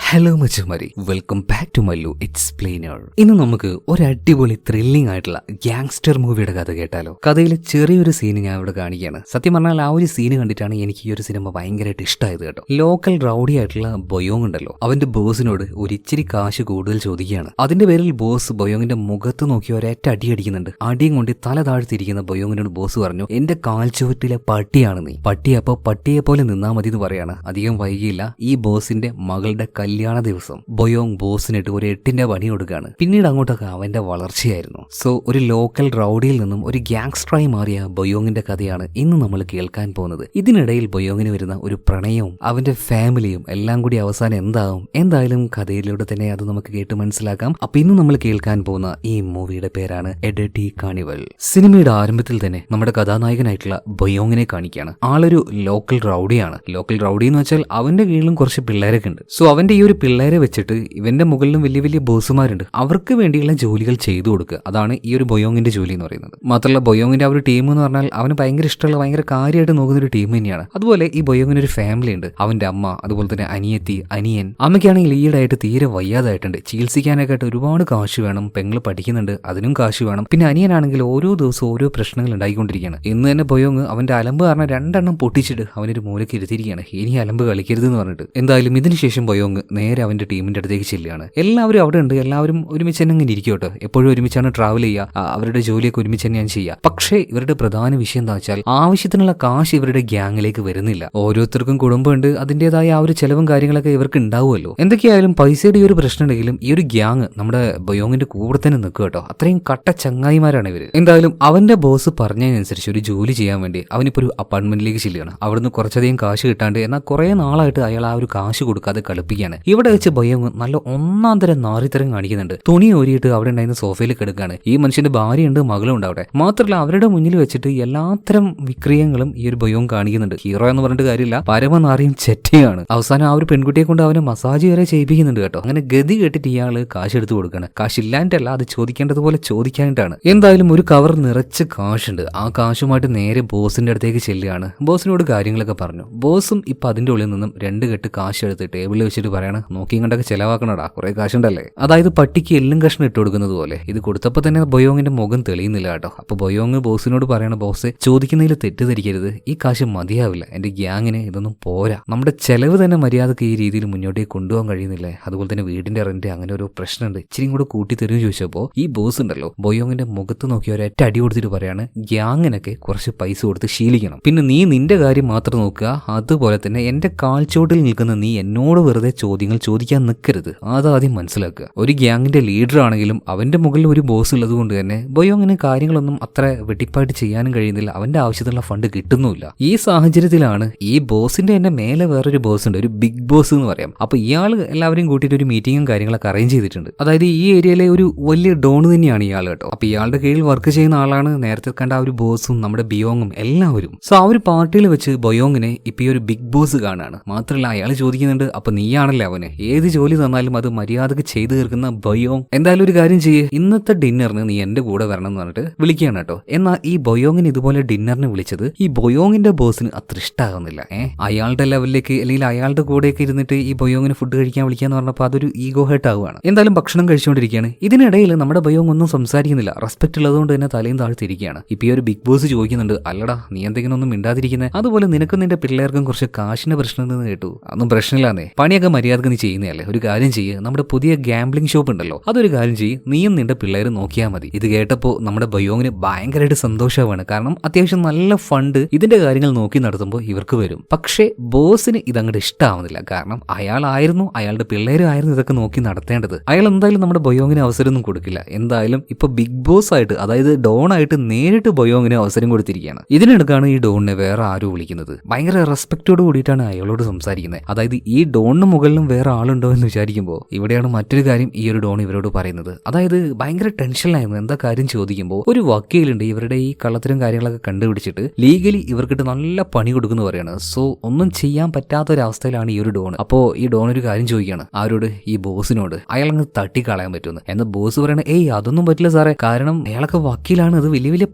Hello മച്ചുമാരി, welcome back to Mallu explainer. ഇന്ന് നമുക്ക് ഒരു അടിപൊളി ത്രില്ലിംഗ് ആയിട്ടുള്ള ഗ്യാങ്സ്റ്റർ മൂവിയുടെ കഥ കേട്ടാലോ. കഥയിലെ ചെറിയൊരു സീന് ഞാൻ ഇവിടെ കാണിക്കുകയാണ്. സത്യം പറഞ്ഞാൽ ആ ഒരു സീന് കണ്ടിട്ടാണ് എനിക്ക് ഈ ഒരു സിനിമ ഭയങ്കരമായിട്ട് ഇഷ്ടമായത് കേട്ടോ. ലോക്കൽ റൗഡി ആയിട്ടുള്ള ബൊയോങ് ഉണ്ടല്ലോ, അവന്റെ ബോസിനോട് ഒരു ഇച്ചിരി കാശ് കൂടുതൽ ചോദിക്കുകയാണ്. അതിന്റെ പേരിൽ ബോസ് ബൊയോങ്ങിന്റെ മുഖത്ത് നോക്കി ഒരൊറ്റ അടി അടിക്കുന്നുണ്ട്. അടിയും കൊണ്ട് തല താഴ്ത്തിരിക്കുന്ന ബൊയോങ്ങിനോട് ബോസ് പറഞ്ഞു, എന്റെ കാൽച്ചുവട്ടിലെ പട്ടിയാണ് നീ. പട്ടിയപ്പോ പട്ടിയെ പോലെ നിന്നാ മതി എന്ന് പറയാണ്. അധികം വൈകിയില്ല, ഈ ബോസിന്റെ മകളുടെ കല്യാണ ദിവസം ബൊയോങ് ബോസിനിട്ട് ഒരു 8ന്റെ പണി കൊടുക്കുകയാണ്. പിന്നീട് അങ്ങോട്ടൊക്കെ അവന്റെ വളർച്ചയായിരുന്നു. സോ ഒരു ലോക്കൽ റൗഡിയിൽ നിന്നും ഒരു ഗ്യാങ്സ്റ്ററായി മാറിയ ബൊയോങ്ങിന്റെ കഥയാണ് ഇന്ന് നമ്മൾ കേൾക്കാൻ പോകുന്നത്. ഇതിനിടയിൽ ബൊയോങ്ങിന് വരുന്ന ഒരു പ്രണയവും അവന്റെ ഫാമിലിയും എല്ലാം കൂടി അവസാനം എന്താകും, എന്തായാലും കഥയിലൂടെ തന്നെ അത് നമുക്ക് കേട്ട് മനസ്സിലാക്കാം. അപ്പൊ ഇന്ന് നമ്മൾ കേൾക്കാൻ പോകുന്ന ഈ മൂവിയുടെ പേരാണ് എ ഡർട്ടി കാർണിവൽ. സിനിമയുടെ ആരംഭത്തിൽ തന്നെ നമ്മുടെ കഥാനായകനായിട്ടുള്ള ബൊയോങ്ങിനെ കാണിക്കുകയാണ്. ആളൊരു ലോക്കൽ റൗഡിയാണ്. ലോക്കൽ റൗഡി എന്ന് വെച്ചാൽ അവന്റെ കീഴിലും കുറച്ച് പിള്ളേരൊക്കെ ഉണ്ട്. സോ അവന്റെ ഈ ഒരു പിള്ളേരെ വെച്ചിട്ട് ഇവന്റെ മുകളിലും വലിയ വലിയ ബോസുമാരുണ്ട്, അവർക്ക് വേണ്ടിയുള്ള ജോലികൾ ചെയ്തു കൊടുക്കുക. അതാണ് ഈ ഒരു ബൊയോങ്ങിന്റെ ജോലി എന്ന് പറയുന്നത്. മാത്രമല്ല ബൊയോങ്ങിന്റെ ആ ഒരു ടീം എന്ന് പറഞ്ഞാൽ അവന് ഭയങ്കര ഇഷ്ടമുള്ള, ഭയങ്കര കാര്യമായിട്ട് നോക്കുന്ന ഒരു ടീം തന്നെയാണ്. അതുപോലെ ഈ ബൊയോങ്ങിന് ഒരു ഫാമിലി ഉണ്ട്. അവന്റെ അമ്മ, അതുപോലെ തന്നെ അനിയത്തി, അനിയൻ. അമ്മയ്ക്കാണെങ്കിൽ ഈയിടായിട്ട് തീരെ വയ്യാതായിട്ടുണ്ട്. ചികിത്സിക്കാനൊക്കെ ആയിട്ട് ഒരുപാട് കാശ് വേണം. പെങ്ങള് പഠിക്കുന്നുണ്ട്, അതിനും കാശ് വേണം. പിന്നെ അനിയനാണെങ്കിൽ ഓരോ ദിവസവും ഓരോ പ്രശ്നങ്ങൾ ഉണ്ടായിക്കൊണ്ടിരിക്കുകയാണ്. ഇന്ന് തന്നെ ബൊയോങ് അവന്റെ അലമ്പ് കാരണം 2 എണ്ണം പൊട്ടിച്ചിട്ട് അവനൊരു മൂലയ്ക്ക് ഇരുത്തിയിരിക്കുകയാണ്. ഇനി അലമ്പ് കളിക്കരുത് എന്ന് പറഞ്ഞിട്ട്. എന്തായാലും ഇതിനുശേഷം ബൊയോങ് നേരെ അവന്റെ ടീമിന്റെ അടുത്തേക്ക് ചെല്ലുകയാണ്. എല്ലാവരും അവിടെ ഉണ്ട്, എല്ലാവരും ഒരുമിച്ച് തന്നെ ഇങ്ങനെ ഇരിക്കോട്ടെ. എപ്പോഴും ഒരുമിച്ചാണ് ട്രാവൽ ചെയ്യുക, അവരുടെ ജോലിയൊക്കെ ഒരുമിച്ച് തന്നെയാണ് ചെയ്യുക. പക്ഷേ ഇവരുടെ പ്രധാന വിഷയം എന്താ വെച്ചാൽ ആവശ്യത്തിനുള്ള കാശ് ഇവരുടെ ഗ്യാങ്ങിലേക്ക് വരുന്നില്ല. ഓരോരുത്തർക്കും കുടുംബമുണ്ട്, അതിന്റേതായ ആ ഒരു ചെലവും കാര്യങ്ങളൊക്കെ ഇവർക്ക് ഉണ്ടാവുമല്ലോ. എന്തൊക്കെയായാലും പൈസയുടെ ഈ ഒരു പ്രശ്നം ഉണ്ടെങ്കിലും ഈ ഒരു ഗ്യാങ് നമ്മുടെ ബൊയോങ്ങിന്റെ കൂടെ തന്നെ നിൽക്കുക കേട്ടോ. അത്രയും കട്ട ചങ്ങായിമാരാണ് ഇവര്. എന്തായാലും അവന്റെ ബോസ് പറഞ്ഞതിനനുസരിച്ച് ഒരു ജോലി ചെയ്യാൻ വേണ്ടി അവനിപ്പോ ഒരു അപ്പാർട്ട്മെന്റിലേക്ക് ചെല്ലുകയാണ്. അവിടുന്ന് കുറച്ചധികം കാശ് കിട്ടാണ്ട്, എന്നാൽ കുറെ നാളായിട്ട് അയാൾ ആ ഒരു കാശ് കൊടുക്കാതെ കളിപ്പിക്കുകയാണ്. ഇവിടെ വെച്ച് ബൊയോങ് നല്ല ഒന്നാം തരം നാറിത്തരം കാണിക്കുന്നുണ്ട്. തുണി ഓരിയിട്ട് അവിടെ ഉണ്ടായിരുന്ന സോഫയിൽ കിടക്കുകയാണ്. ഈ മനുഷ്യന്റെ ഭാര്യയുണ്ട്, മകളും ഉണ്ട് അവിടെ. മാത്രമല്ല അവരുടെ മുന്നിൽ വെച്ചിട്ട് എല്ലാത്തരം വിക്രിയങ്ങളും ഈ ഒരു ബൊയോങ് കാണിക്കുന്നുണ്ട്. ഹീറോ എന്ന് പറഞ്ഞിട്ട് കാര്യമില്ല, പരമനാറിയും ചെറ്റയാണ്. അവസാനം ആ ഒരു പെൺകുട്ടിയെ കൊണ്ട് അവനെ മസാജ് വരെ ചെയ്യിപ്പിക്കുന്നുണ്ട് കേട്ടോ. അങ്ങനെ ഗതി കെട്ടിട്ട് ഇയാള് കാശ് എടുത്ത് കൊടുക്കുകയാണ്. കാശില്ലാണ്ടല്ല, അത് ചോദിക്കേണ്ടതുപോലെ ചോദിക്കാനായിട്ടാണ്. എന്തായാലും ഒരു കവർ നിറച്ച് കാശുണ്ട്. ആ കാശുമായിട്ട് നേരെ ബോസിന്റെ അടുത്തേക്ക് ചെല്ലുകയാണ്. ബോസിനോട് കാര്യങ്ങളൊക്കെ പറഞ്ഞു. ബോസും ഇപ്പൊ അതിന്റെ ഉള്ളിൽ നിന്നും 2 കെട്ട് കാശ് എടുത്ത് ടേബിളിൽ വെച്ചിട്ട് പറയാണ്, നോക്കിയും കണ്ടൊക്കെ ചെലവാക്കണടാ, കുറെ കാശുണ്ടല്ലേ. അതായത് പട്ടിക്ക് എല്ലും കഷ്ണം ഇട്ട് കൊടുക്കുന്നത് പോലെ. ഇത് കൊടുത്തപ്പോ തന്നെ ബൊയോങ്ങിന്റെ മുഖം തെളിയുന്നില്ല കേട്ടോ. അപ്പൊ ബൊയോങ് ബോസിനോട് പറയണ, ബോസ് ചോദിക്കുന്നതിൽ തെറ്റിദ്ധരിക്കരുത്, ഈ കാശ് മതിയാവില്ല, എന്റെ ഗ്യാങ്ങിന് ഇതൊന്നും പോരാ, നമ്മുടെ ചെലവ് തന്നെ മര്യാദക്ക് ഈ രീതിയിൽ മുന്നോട്ടേക്ക് കൊണ്ടുപോകാൻ കഴിയുന്നില്ലേ. അതുപോലെ തന്നെ വീടിന്റെ റെന്റ്, അങ്ങനെ ഒരു പ്രശ്നമുണ്ട്, ഇച്ചിരി കൂടെ കൂട്ടി തരും ചോദിച്ചപ്പോ ഈ ബോസ് ഉണ്ടല്ലോ ബൊയോങ്ങിന്റെ മുഖത്ത് നോക്കി ഒരൊറ്റ അടി കൊടുത്തിട്ട് പറയാണ്, ഗ്യാങ്ങിനൊക്കെ കുറച്ച് പൈസ കൊടുത്ത് ശീലിക്കണം. പിന്നെ നീ നിന്റെ കാര്യം മാത്രം നോക്കുക. അതുപോലെ തന്നെ എന്റെ കാൽച്ചോട്ടിൽ നിൽക്കുന്ന നീ എന്നോട് വെറുതെ ചോദ്യങ്ങൾ ചോദിക്കാൻ നിൽക്കരുത്, അതാദ്യം മനസ്സിലാക്കുക. ഒരു ഗ്യാങ്ങിന്റെ ലീഡർ ആണെങ്കിലും അവന്റെ മുകളിൽ ഒരു ബോസ് ഉള്ളത് കൊണ്ട് തന്നെ ബൊയോങ്ങിന് കാര്യങ്ങളൊന്നും അത്ര വെട്ടിപ്പായിട്ട് ചെയ്യാനും കഴിയുന്നില്ല. അവന്റെ ആവശ്യത്തിനുള്ള ഫണ്ട് കിട്ടുന്നുമില്ല. ഈ സാഹചര്യത്തിലാണ് ഈ ബോസിന്റെ തന്നെ മേലെ വേറൊരു ബോസ് ഉണ്ട്, ഒരു ബിഗ് ബോസ് എന്ന് പറയാം. അപ്പൊ ഇയാൾ എല്ലാവരെയും കൂട്ടിയിട്ട് ഒരു മീറ്റിംഗും കാര്യങ്ങളൊക്കെ അറേഞ്ച് ചെയ്തിട്ടുണ്ട്. അതായത് ഈ ഏരിയയിലെ ഒരു വലിയ ഡോൺ തന്നെയാണ് ഇയാൾ കേട്ടോ. അപ്പൊ ഇയാളുടെ കീഴിൽ വർക്ക് ചെയ്യുന്ന ആളാണ് നേരത്തെ കണ്ട ആ ഒരു ബോസും നമ്മുടെ ബിയോങ്ങും എല്ലാവരും. സോ ആ ഒരു പാർട്ടിയിൽ വെച്ച് ബൊയോങ്ങിനെ ഇപ്പൊ ഈ ഒരു ബിഗ് ബോസ് കാണാണ്. മാത്രമല്ല അയാൾ ചോദിക്കുന്നുണ്ട്, അപ്പൊ നീയാണല്ലേ അവന് ഏത് ജോലി തന്നാലും അത് മര്യാദക്ക് ചെയ്തു തീർക്കുന്ന ബൊയോങ്, എന്തായാലും ഒരു കാര്യം ചെയ്യേ, ഇന്നത്തെ ഡിന്നറിന് നീ എന്റെ കൂടെ വരണം എന്ന് പറഞ്ഞിട്ട് വിളിക്കുകയാണ് കേട്ടോ. എന്നാൽ ഈ ബൊയോങ്ങിന് ഇതുപോലെ ഡിന്നറിന് വിളിച്ചത് ഈ ബൊയോങ്ങിന്റെ ബോസിന് അത്ര ഇഷ്ടമാകുന്നില്ല. അയാളുടെ ലെവലിലേക്ക് അല്ലെങ്കിൽ അയാളുടെ കൂടെയൊക്കെ ഇരുന്നിട്ട് ഈ ബൊയോങ്ങിന് ഫുഡ് കഴിക്കാൻ വിളിക്കാന്ന് പറഞ്ഞപ്പോൾ അതൊരു ഈഗോ ഹേർട്ട് ആവുകയാണ്. എന്തായാലും ഭക്ഷണം കഴിച്ചുകൊണ്ടിരിക്കുകയാണ്. ഇതിനിടയിൽ നമ്മുടെ ബൊയോങ് ഒന്നും സംസാരിക്കുന്നില്ല. റെസ്പെക്ട് ഉള്ളതുകൊണ്ട് തന്നെ തലയും താഴ്ത്തിരിക്കുകയാണ്. ഇപ്പൊ ഈ ഒരു ബിഗ് ബോസ് ചോദിക്കുന്നുണ്ട്, അല്ലടാ നീ എന്തെങ്കിലും ഒന്നും മിണ്ടാതിരിക്കുന്നത്, അതുപോലെ നിനക്കും നിന്റെ പിള്ളേർക്കും കുറച്ച് കാശിന്റെ പ്രശ്നം എന്ന് കേട്ടു, അതൊന്നും പ്രശ്നമില്ലാന്നേ, പണിയൊക്കെ മര്യാദക്ക് നീ ചെയ്യുന്നതല്ലേ, ഒരു കാര്യം ചെയ്യ്, നമ്മുടെ പുതിയ ഗാംബ്ലിംഗ് ഷോപ്പ് ഉണ്ടല്ലോ അതൊരു കാര്യം ചെയ്യ്, നീയും നിന്റെ പിള്ളേരും നോക്കിയാൽ മതി. ഇത് കേട്ടപ്പോൾ നമ്മുടെ ബൊയോങ്ങിന് ഭയങ്കരമായിട്ട് സന്തോഷമാണ്. കാരണം അത്യാവശ്യം നല്ല ഫണ്ട് ഇതിന്റെ കാര്യങ്ങൾ നോക്കി നടത്തുമ്പോൾ ഇവർക്ക് വരും. പക്ഷേ ബോസിന് ഇതങ്ങോട്ട് ഇഷ്ടമാവുന്നില്ല. കാരണം അയാളായിരുന്നു, അയാളുടെ പിള്ളേരായിരുന്നു ഇതൊക്കെ നോക്കി നടത്തേണ്ടത്. അയാൾ എന്തായാലും നമ്മുടെ ബൊയോങ്ങിന് അവസരമൊന്നും കൊടുക്കില്ല. എന്തായാലും ഇപ്പൊ ബിഗ് ബോസ് ആയിട്ട്, അതായത് ഡോൺ ആയിട്ട് നേരിട്ട് ബൊയോങ്ങിന് അവസരം കൊടുത്തിരിക്കുകയാണ്. ഇതിനിടക്കാണ് ഈ ഡോണിനെ വേറെ ആരും വിളിക്കുന്നത്. ഭയങ്കര റെസ്പെക്റ്റോട് കൂടിയിട്ടാണ് അയാളോട് സംസാരിക്കുന്നത്. അതായത് ഈ ഡോണിന് മുകളിലും വേറെ ആളുണ്ടോ എന്ന് വിചാരിക്കുമ്പോൾ ഇവിടെയാണ് മറ്റൊരു കാര്യം ഈ ഒരു ഡോൺ ഇവരോട് പറയുന്നത്. അതായത് ഭയങ്കര ടെൻഷനിലായിരുന്നു. എന്താ കാര്യം ചോദിക്കുമ്പോൾ ഒരു വക്കീലുണ്ട് ഇവരുടെ ഈ കള്ളത്തരം കാര്യങ്ങളൊക്കെ കണ്ടുപിടിച്ചിട്ട് ലീഗലി ഇവർക്കിട്ട് നല്ല പണി കൊടുക്കുന്നു പറയാണ്. സോ ഒന്നും ചെയ്യാൻ പറ്റാത്തൊരവസ്ഥയിലാണ് ഈ ഒരു ഡോൺ. അപ്പോ ഈ ഡോൺ ഒരു കാര്യം ചോദിക്കുകയാണ് ആരോട്, ഈ ബോസിനോട്. അയാളങ്ങ് തട്ടിക്കളയാൻ പറ്റുമെന്ന്. എന്നാൽ ബോസ് പറയണ, ഏയ് അതൊന്നും പറ്റില്ല സാറേ, കാരണം അയാളൊക്കെ വക്കീലാണ്, അത് വലിയ വലിയ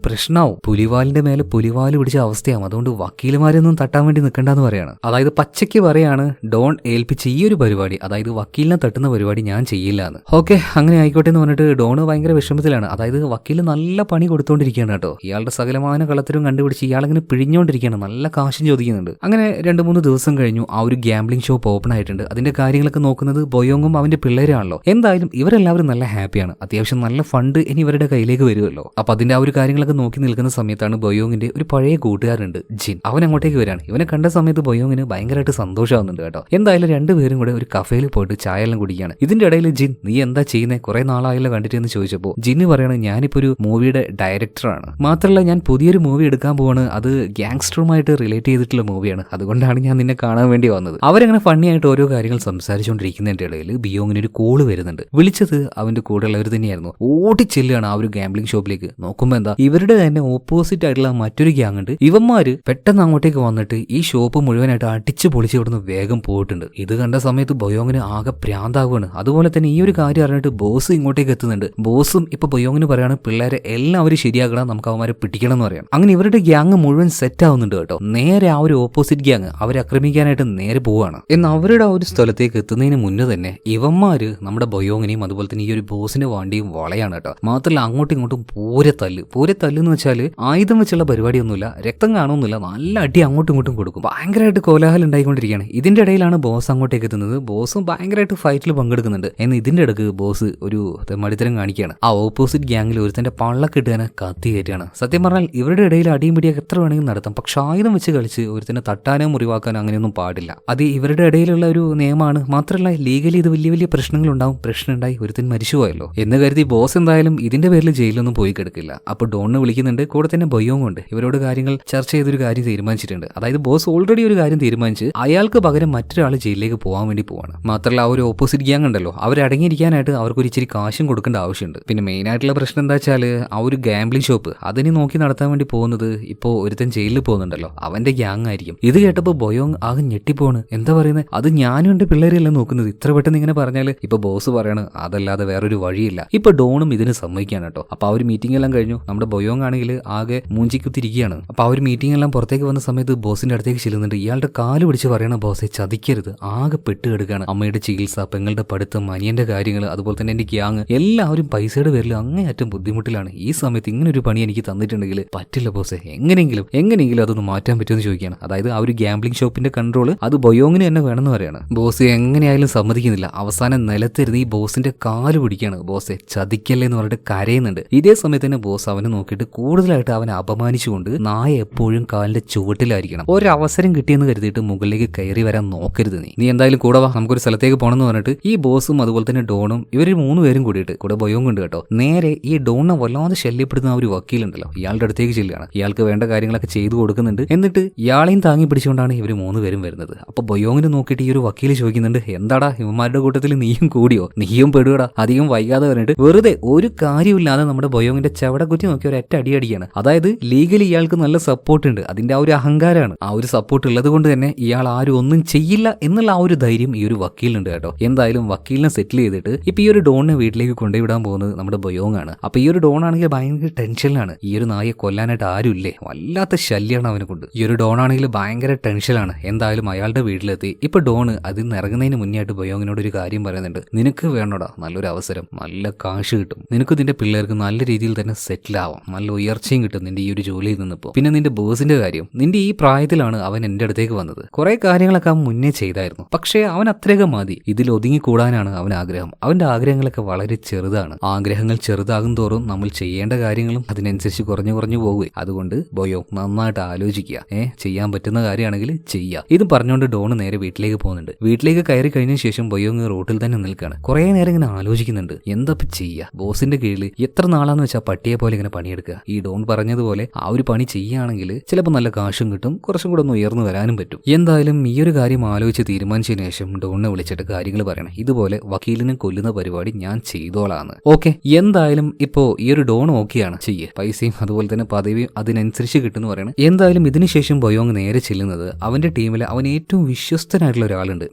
പ്രശ്നമാവും, പുലിവാലിന്റെ മേലെ പുലിവാല് പിടിച്ച അവസ്ഥയാവും, അതുകൊണ്ട് വക്കീലുമാരൊന്നും തട്ടാൻ വേണ്ടി നിൽക്കണ്ടെന്ന് പറയാണ്. അതായത് പച്ചയ്ക്ക് പറയാണ്, ഡോൺ ഏൽപ്പിച്ച ഈ ഒരു പരിപാടി, അതായത് വക്കീലിനെ തട്ടുന്ന പരിപാടി ഞാൻ ചെയ്യില്ല എന്ന്. ഓക്കെ, അങ്ങനെ ആയിക്കോട്ടെ എന്ന് പറഞ്ഞിട്ട് ഡോണ് ഭയങ്കര വിഷമത്തിലാണ്. അതായത് വക്കീൽ നല്ല പണി കൊടുത്തോണ്ടിരിക്കുകയാണ് കേട്ടോ. ഇയാളുടെ സകലമാന കളത്തിലും കണ്ടുപിടിച്ച് ഇയാളിങ്ങനെ പിഴിഞ്ഞോണ്ടിരിക്കുകയാണ്, നല്ല കാശും ചോദിക്കുന്നുണ്ട്. അങ്ങനെ 2-3 ദിവസം കഴിഞ്ഞു. ആ ഒരു ഗാംബ്ലിംഗ് ഷോപ്പ് ഓപ്പൺ ആയിട്ടുണ്ട്. അതിന്റെ കാര്യങ്ങളൊക്കെ നോക്കുന്നത് ബൊയോങ്ങും അവന്റെ പിള്ളേരാണല്ലോ. എന്തായാലും ഇവരെല്ലാവരും നല്ല ഹാപ്പിയാണ്. അത്യാവശ്യം നല്ല ഫണ്ട് ഇനി ഇവരുടെ കയ്യിലേക്ക് വരുമല്ലോ. അപ്പൊ അതിന്റെ ആ ഒരു കാര്യങ്ങളൊക്കെ നോക്കി നിൽക്കുന്ന സമയത്താണ് ബൊയോങ്ങിന്റെ ഒരു പഴയ കൂട്ടുകാരുണ്ട് ജിൻ. അവൻ അങ്ങോട്ടേക്ക് വരാണ്. ഇവനെ കണ്ട സമയത്ത് ബൊയോങ്ങിന് ഭയങ്കരമായിട്ട് സന്തോഷമാവുന്നുണ്ട് കേട്ടോ. എന്തായാലും രണ്ടുപേരും കൂടെ ഒരു കഫേയിൽ പോയിട്ട് ചായ എല്ലാം കുടിക്കുകയാണ്. ഇതിന്റെ ഇടയിൽ ജിൻ, നീ എന്താ ചെയ്യുന്നത്, കുറെ നാളായല്ലോ കണ്ടിട്ട് എന്ന് ചോദിച്ചപ്പോൾ ജിന്ന് പറയണത്, ഞാനിപ്പോ ഒരു മൂവിയുടെ ഡയറക്ടറാണ്, മാത്രമല്ല ഞാൻ പുതിയൊരു മൂവി എടുക്കാൻ പോവാണ്. അത് ഗ്യാങ്സ്റ്ററുമായിട്ട് റിലേറ്റ് ചെയ്തിട്ടുള്ള മൂവിയാണ്. അതുകൊണ്ടാണ് ഞാൻ നിന്നെ കാണാൻ വേണ്ടി വന്നത്. അവരങ്ങനെ ഫണ്ണി ആയിട്ട് ഓരോ കാര്യങ്ങൾ സംസാരിച്ചുകൊണ്ടിരിക്കുന്നതിന്റെ ഇടയിൽ ബിയോങ്ങിന് ഒരു കോള് വരുന്നുണ്ട്. വിളിച്ചത് അവന്റെ കൂടെയുള്ളവർ തന്നെയായിരുന്നു. ഓടിച്ചെല്ലുകയാണ് ആ ഒരു ഗാംബ്ലിംഗ് ഷോപ്പിലേക്ക്. നോക്കുമ്പോ എന്താ, ഇവരുടെ തന്നെ ഓപ്പോസിറ്റ് ആയിട്ടുള്ള മറ്റൊരു ഗ്യാങ് ഉണ്ട്. ഇവന്മാര് പെട്ടെന്ന് അങ്ങോട്ടേക്ക് വന്നിട്ട് ഈ ഷോപ്പ് മുഴുവനായിട്ട് അടിച്ചു പൊളിച്ച് ഇവിടുന്ന് വേഗം പോയിട്ടുണ്ട്. ഇത് കണ്ട സമയത്ത് ബൊയോങ്ങിന് ആകെ പ്രാന്താവുകയാണ്. അതുപോലെ തന്നെ ഈ ഒരു കാര്യം അറിഞ്ഞിട്ട് ബോസ് ഇങ്ങോട്ടേക്ക് എത്തുന്നുണ്ട്. ബോസും ഇപ്പൊ ബൊയോങ്ങിന് പറയാണ്, പിള്ളേരെ എല്ലാവരും ശരിയാക്കണം, നമുക്ക് അവന്മാരെ പിടിക്കണം എന്ന് പറയാം. അങ്ങനെ ഇവരുടെ ഗ്യാങ് മുഴുവൻ സെറ്റ് ആവുന്നുണ്ട് കേട്ടോ. നേരെ ആ ഒരു ഓപ്പോസിറ്റ് ഗ്യാങ് അവരെ ആക്രമിക്കാനായിട്ട് നേരെ പോവാണ്. എന്നാൽ അവരുടെ ആ ഒരു സ്ഥലത്തേക്ക് എത്തുന്നതിന് മുന്നേ തന്നെ ഇവന്മാര് നമ്മുടെ ബൊയോങ്ങിനെയും അതുപോലെ തന്നെ ഈ ഒരു ബോസിന്റെ വണ്ടിയും വളയാണ് കേട്ടോ. മാത്രമല്ല അങ്ങോട്ടും ഇങ്ങോട്ടും പൂരെ തല്ല് എന്ന് വെച്ചാൽ ആയുധം വെച്ചുള്ള പരിപാടിയൊന്നുമില്ല, രക്തം കാണുന്നില്ല, നല്ല അടി അങ്ങോട്ടും ഇങ്ങോട്ടും കൊടുക്കും. ഭയങ്കരമായിട്ട് കോലാഹലം ഉണ്ടായിക്കൊണ്ടിരിക്കുകയാണ്. ഇതിന്റെ ഇടയിലാണ് ബോസ് അങ്ങോട്ടേക്ക് എത്തുന്നത്. ബോസും ഭയങ്കരമായിട്ട് ഫൈറ്റിൽ പങ്കെടുക്കുന്നുണ്ട്. എന്നാൽ ഇതിന്റെ ഇടയ്ക്ക് ബോസ് ഒരു മടിത്തരം കാണിക്കുകയാണ്. ആ ഓപ്പോസിറ്റ് ഗ്യാങ്ങിൽ ഒരുത്തന്റെ പള്ളക്ക് ഇട്ടുകാനെ കത്തി കയറ്റിയാണ്. സത്യം പറഞ്ഞാൽ ഇവരുടെ ഇടയിൽ അടിയും പിടിയൊക്കെ എത്ര വേണമെങ്കിലും നടത്താം, പക്ഷെ ആയുധം വെച്ച് കളിച്ച് ഒരുത്തന്നെ തട്ടാനോ മുറിവാക്കാനോ അങ്ങനെയൊന്നും പാടില്ല. അത് ഇവരുടെ ഇടയിലുള്ള ഒരു നിയമമാണ്. മാത്രമല്ല ലീഗലി ഇത് വലിയ പ്രശ്നങ്ങളുണ്ടാവും. പ്രശ്നമുണ്ടായി ഒരുത്തൻ മരിച്ചുപോയല്ലോ എന്ന് കരുതി ബോസ് എന്തായാലും ഇതിന്റെ പേരിൽ ജയിലൊന്നും പോയി കിടക്കില്ല. അപ്പൊ ഡോണിനെ വിളിക്കുന്നുണ്ട്. കൂടെ തന്നെ ബൊയോങ് ഉണ്ട്. ഇവരോട് കാര്യങ്ങൾ ചർച്ച ചെയ്തൊരു കാര്യം തീരുമാനിച്ചിട്ടുണ്ട്. അതായത് ബോസ് ഓൾറെഡി ഒരു കാര്യം തീരുമാനിച്ച് അയാൾക്ക് പകരം മറ്റൊരാൾ ജയിലിലേക്ക് പോകാൻ വേണ്ടി പോവാണ്. മാത്രമല്ല ആ ഒരു ഓപ്പോസിറ്റ് ഗ്യാങ് ഉണ്ടല്ലോ, അവരടങ്ങിയിരിക്കാനായിട്ട് അവർക്ക് ഒരു ഇച്ചിരി കാശും കൊടുക്കേണ്ട ആവശ്യമുണ്ട്. പിന്നെ മെയിൻ ആയിട്ടുള്ള പ്രശ്നം എന്താ വെച്ചാൽ ആ ഒരു ഗാംബ്ലിംഗ് ഷോപ്പ് അതിനെ നോക്കി നടത്താൻ വേണ്ടി പോകുന്നത് ഇപ്പോ ഒരുത്തൻ ജയിലിൽ പോകുന്നുണ്ടല്ലോ, അവന്റെ ഗ്യാങ് ആയിരിക്കും. ഇത് കേട്ടപ്പോൾ ബൊയോങ് ആകെ ഞെട്ടിപ്പോണ്. എന്താ പറയുന്നത്, അത് ഞാനും എന്റെ പിള്ളേരെല്ലാം നോക്കുന്നത്, ഇത്ര പെട്ടെന്ന് ഇങ്ങനെ പറഞ്ഞാൽ ഇപ്പൊ ബോസ് പറയാണ് അതല്ലാതെ വേറൊരു വഴിയില്ല. ഇപ്പൊ ഡോണും ഇതിന് സമ്മതിക്കാണ് കേട്ടോ. അപ്പൊ ആ ഒരു മീറ്റിംഗ് എല്ലാം കഴിഞ്ഞു. നമ്മുടെ ബൊയോങ് ആണെങ്കിൽ ആകെ മൂഞ്ചിക്കുത്തിരിക്കുകയാണ്. അപ്പൊ ആ ഒരു മീറ്റിംഗ് എല്ലാം പുറത്തേക്ക് വന്ന സമയത്ത് ബോസിന്റെ അടുത്തേക്ക് ചെല്ലുന്നുണ്ട്. ഇയാളുടെ കാല് പിടിച്ച് പറയണ, ബോസെ ചതിക്കരുത്, ആകെ പെട്ടുകിടക്കുകയാണ്. അമ്മയുടെ ചികിത്സ, പെങ്ങളുടെ പഠിത്തം, അനിയന്റെ കാര്യങ്ങൾ, അതുപോലെ തന്നെ എന്റെ ഗ്യാങ്, എല്ലാവരും പൈസയുടെ പേരിൽ അങ്ങേയറ്റം ബുദ്ധിമുട്ടിലാണ്. ഈ സമയത്ത് ഇങ്ങനെ ഒരു പണി എനിക്ക് തന്നിട്ടുണ്ടെങ്കിൽ പറ്റില്ല ബോസെ, എങ്ങനെയെങ്കിലും അതൊന്ന് മാറ്റാൻ പറ്റുമെന്ന് ചോദിക്കുകയാണ്. അതായത് ആ ഒരു ഗാംബ്ലിംഗ് ഷോപ്പിന്റെ കൺട്രോൾ അത് ബൊയോങ്ങിന് തന്നെ വേണമെന്ന് പറയാണ്. ബോസ് എങ്ങനെയായാലും സമ്മതിക്കുന്നില്ല. അവസാനം നിലത്തിരുന്ന് ഈ ബോസിന്റെ കാല് പിടിക്കുകയാണ്. ബോസെ ചതിക്കല്ലേ എന്ന് പറഞ്ഞിട്ട് കരയുന്നുണ്ട്. ഇതേ സമയത്ത് തന്നെ ബോസ് അവനെ നോക്കിയിട്ട് കൂടുതലായിട്ട് അവനെ അപമാനിച്ചുകൊണ്ട്, നായ എപ്പോഴും കാലിന്റെ ചുവട്ടിലായിരിക്കണം, ഒരവസരം കിട്ടിയെന്ന് കരുതിയിട്ട് മുകളിലേക്ക് കയറി വരാൻ നോക്കരുത്, നീ എന്തായാലും കൂടെ വാ, നമുക്കൊരു സ്ഥലത്തേക്ക് പോകണമെന്ന് പറഞ്ഞിട്ട് ഈ ബോസും അതുപോലെ തന്നെ ഡോണും ഇവർ 3 പേരും കൂടിയിട്ട് കൂടെ ബൊയോങ് ഉണ്ട് കേട്ടോ. നേരെ ഈ ഡോണിനെ വല്ലാതെ ശല്യപ്പെടുന്ന ആ ഒരു വക്കീലുണ്ടല്ലോ, ഇയാളുടെ അടുത്തേക്ക് ചെല്ലുകയാണ്. ഇയാൾക്ക് വേണ്ട കാര്യങ്ങളൊക്കെ ചെയ്തു കൊടുക്കുന്നുണ്ട്. എന്നിട്ട് ഇയാളെയും താങ്ങി പിടിച്ചുകൊണ്ടാണ് ഇവർ 3 പേരും വരുന്നത്. അപ്പൊ ബൊയോങ്ങിനെ നോക്കിയിട്ട് ഈ ഒരു വക്കീല് ചോദിക്കുന്നുണ്ട്, എന്താടാ ഇവന്മാരുടെ കൂട്ടത്തിൽ നീയും കൂടിയോ, നീയും പെടുകടാ, അധികം വൈകാതെ പറഞ്ഞിട്ട് വെറുതെ ഒരു കാര്യമില്ലാതെ നമ്മുടെ ബൊയോങ്ങിന്റെ ചവടക്കുറ്റി നോക്കി ഒരു ഒറ്റ അടിയാണ്. അതായത് ലീഗലി ഇയാൾക്ക് നല്ല സപ്പോർട്ട് ഉണ്ട്, അതിന്റെ ആ ഒരു അഹങ്കാരമാണ്. ആ ഒരു സപ്പോർട്ട് ഉള്ളത് കൊണ്ട് തന്നെ ഇയാൾ ആരും ഒന്നും ചെയ്യില്ല എന്നുള്ള ആ ഒരു ധൈര്യം ഈ ഒരു വക്കീലുണ്ട് കേട്ടോ. എന്തായാലും വക്കീലിനെ സെറ്റിൽ ചെയ്തിട്ട് ഇപ്പൊ ഈ ഒരു ഡോണിനെ വീട്ടിലേക്ക് കൊണ്ടുവിടാൻ പോകുന്നത് നമ്മുടെ ബൊയോങ് ആണ്. അപ്പൊ ഈ ഒരു ഡോൺ ആണെങ്കിൽ ഭയങ്കര ടെൻഷനിലാണ്. ഈ ഒരു നായെ കൊല്ലാനായിട്ട് ആരും ഇല്ലേ, വല്ലാത്ത ശല്യമാണ് അവനെ കൊണ്ട്. ഈ ഒരു ഡോൺ ആണെങ്കിൽ ഭയങ്കര ടെൻഷനാണ്. എന്തായാലും അയാളുടെ വീട്ടിലെത്തി. ഇപ്പൊ ഡോണ് അതിൽ നിന്ന് ഇറങ്ങുന്നതിന് മുന്നേ ആയിട്ട് ബൊയോങ്ങിനോട് ഒരു കാര്യം പറയുന്നുണ്ട്. നിനക്ക് വേണോടാ നല്ലൊരു അവസരം, നല്ല കാശ് കിട്ടും, നിനക്ക് നിന്റെ പിള്ളേർക്ക് നല്ല രീതിയിൽ തന്നെ സെറ്റിൽ ആവാം, നല്ല ഉയർച്ചയും കിട്ടും നിന്റെ ഈ ഒരു ജോലിയിൽ നിന്നിപ്പോ. പിന്നെ നിന്റെ ബോസിന്റെ കാര്യം, നിന്റെ ഈ പ്രായത്തിലാണ് അവൻ എന്റെ അടുത്തേക്ക് വന്നത്. കുറെ കാര്യങ്ങളൊക്കെ അവൻ മുന്നേ ചെയ്തായിരുന്നു, പക്ഷേ അവൻ അത്രയൊക്കെ മതി, ഇതിൽ ഒതുങ്ങിക്കൂടാനാണ് അവൻ ആഗ്രഹം. അവന്റെ ആഗ്രഹങ്ങളൊക്കെ വളരെ ചെറുതാണ്. ആഗ്രഹങ്ങൾ ചെറുതാകും തോറും നമ്മൾ ചെയ്യേണ്ട കാര്യങ്ങളും അതിനനുസരിച്ച് കുറഞ്ഞു പോകുക. അതുകൊണ്ട് ബൊയോ നന്നായിട്ട് ആലോചിക്കുക, ചെയ്യാൻ പറ്റുന്ന കാര്യമാണെങ്കിൽ ചെയ്യുക. ഇത് പറഞ്ഞുകൊണ്ട് ഡോണ് നേരെ വീട്ടിലേക്ക് പോകുന്നുണ്ട്. വീട്ടിലേക്ക് കയറി കഴിഞ്ഞ ശേഷം ബൊയോങ് റോട്ടിൽ തന്നെ നിൽക്കുകയാണ്. കുറെ നേരം ഇങ്ങനെ ആലോചിക്കുന്നുണ്ട്, എന്താ ചെയ്യുക, ബോസിന്റെ കീഴിൽ എത്ര നാളാന്ന് വെച്ചാൽ പട്ടിയെ പോലെ ഇങ്ങനെ പണിയെടുക്കുക. ഈ ഡോൺ പറഞ്ഞതുപോലെ ആ ഒരു പണി ചെയ്യുകയാണെങ്കിൽ ചിലപ്പോൾ നല്ല കാശും കിട്ടും, കുറച്ചും കൂടെ ഒന്ന് ഉയർന്നു വരാനും പറ്റും. എന്തായാലും ഈ ഒരു കാര്യം ആലോചിച്ച് തീരുമാനിച്ചതിന് ശേഷം ഡോണിനെ വിളിച്ചിട്ട് കാര്യങ്ങൾ പറയണം. ഇതുപോലെ വക്കീലിനെ കൊല്ലുന്ന പരിപാടി ഞാൻ ചെയ്തോളാന്ന്. ഓക്കെ, എന്തായാലും ഇപ്പോ ഈ ഒരു ഡോൺ ഓക്കെയാണ്, ചെയ്യേ, പൈസയും അതുപോലെ തന്നെ പദവിയും അതിനനുസരിച്ച് കിട്ടുമെന്ന് പറയണം. എന്തായാലും ഇതിനുശേഷം ബൊയോങ് നേരെ ചെല്ലുന്നത് അവന്റെ ടീമിൽ അവൻ ഏറ്റവും വിശ്വസ്തനായിട്ടുള്ള ഒരാളുണ്ട്,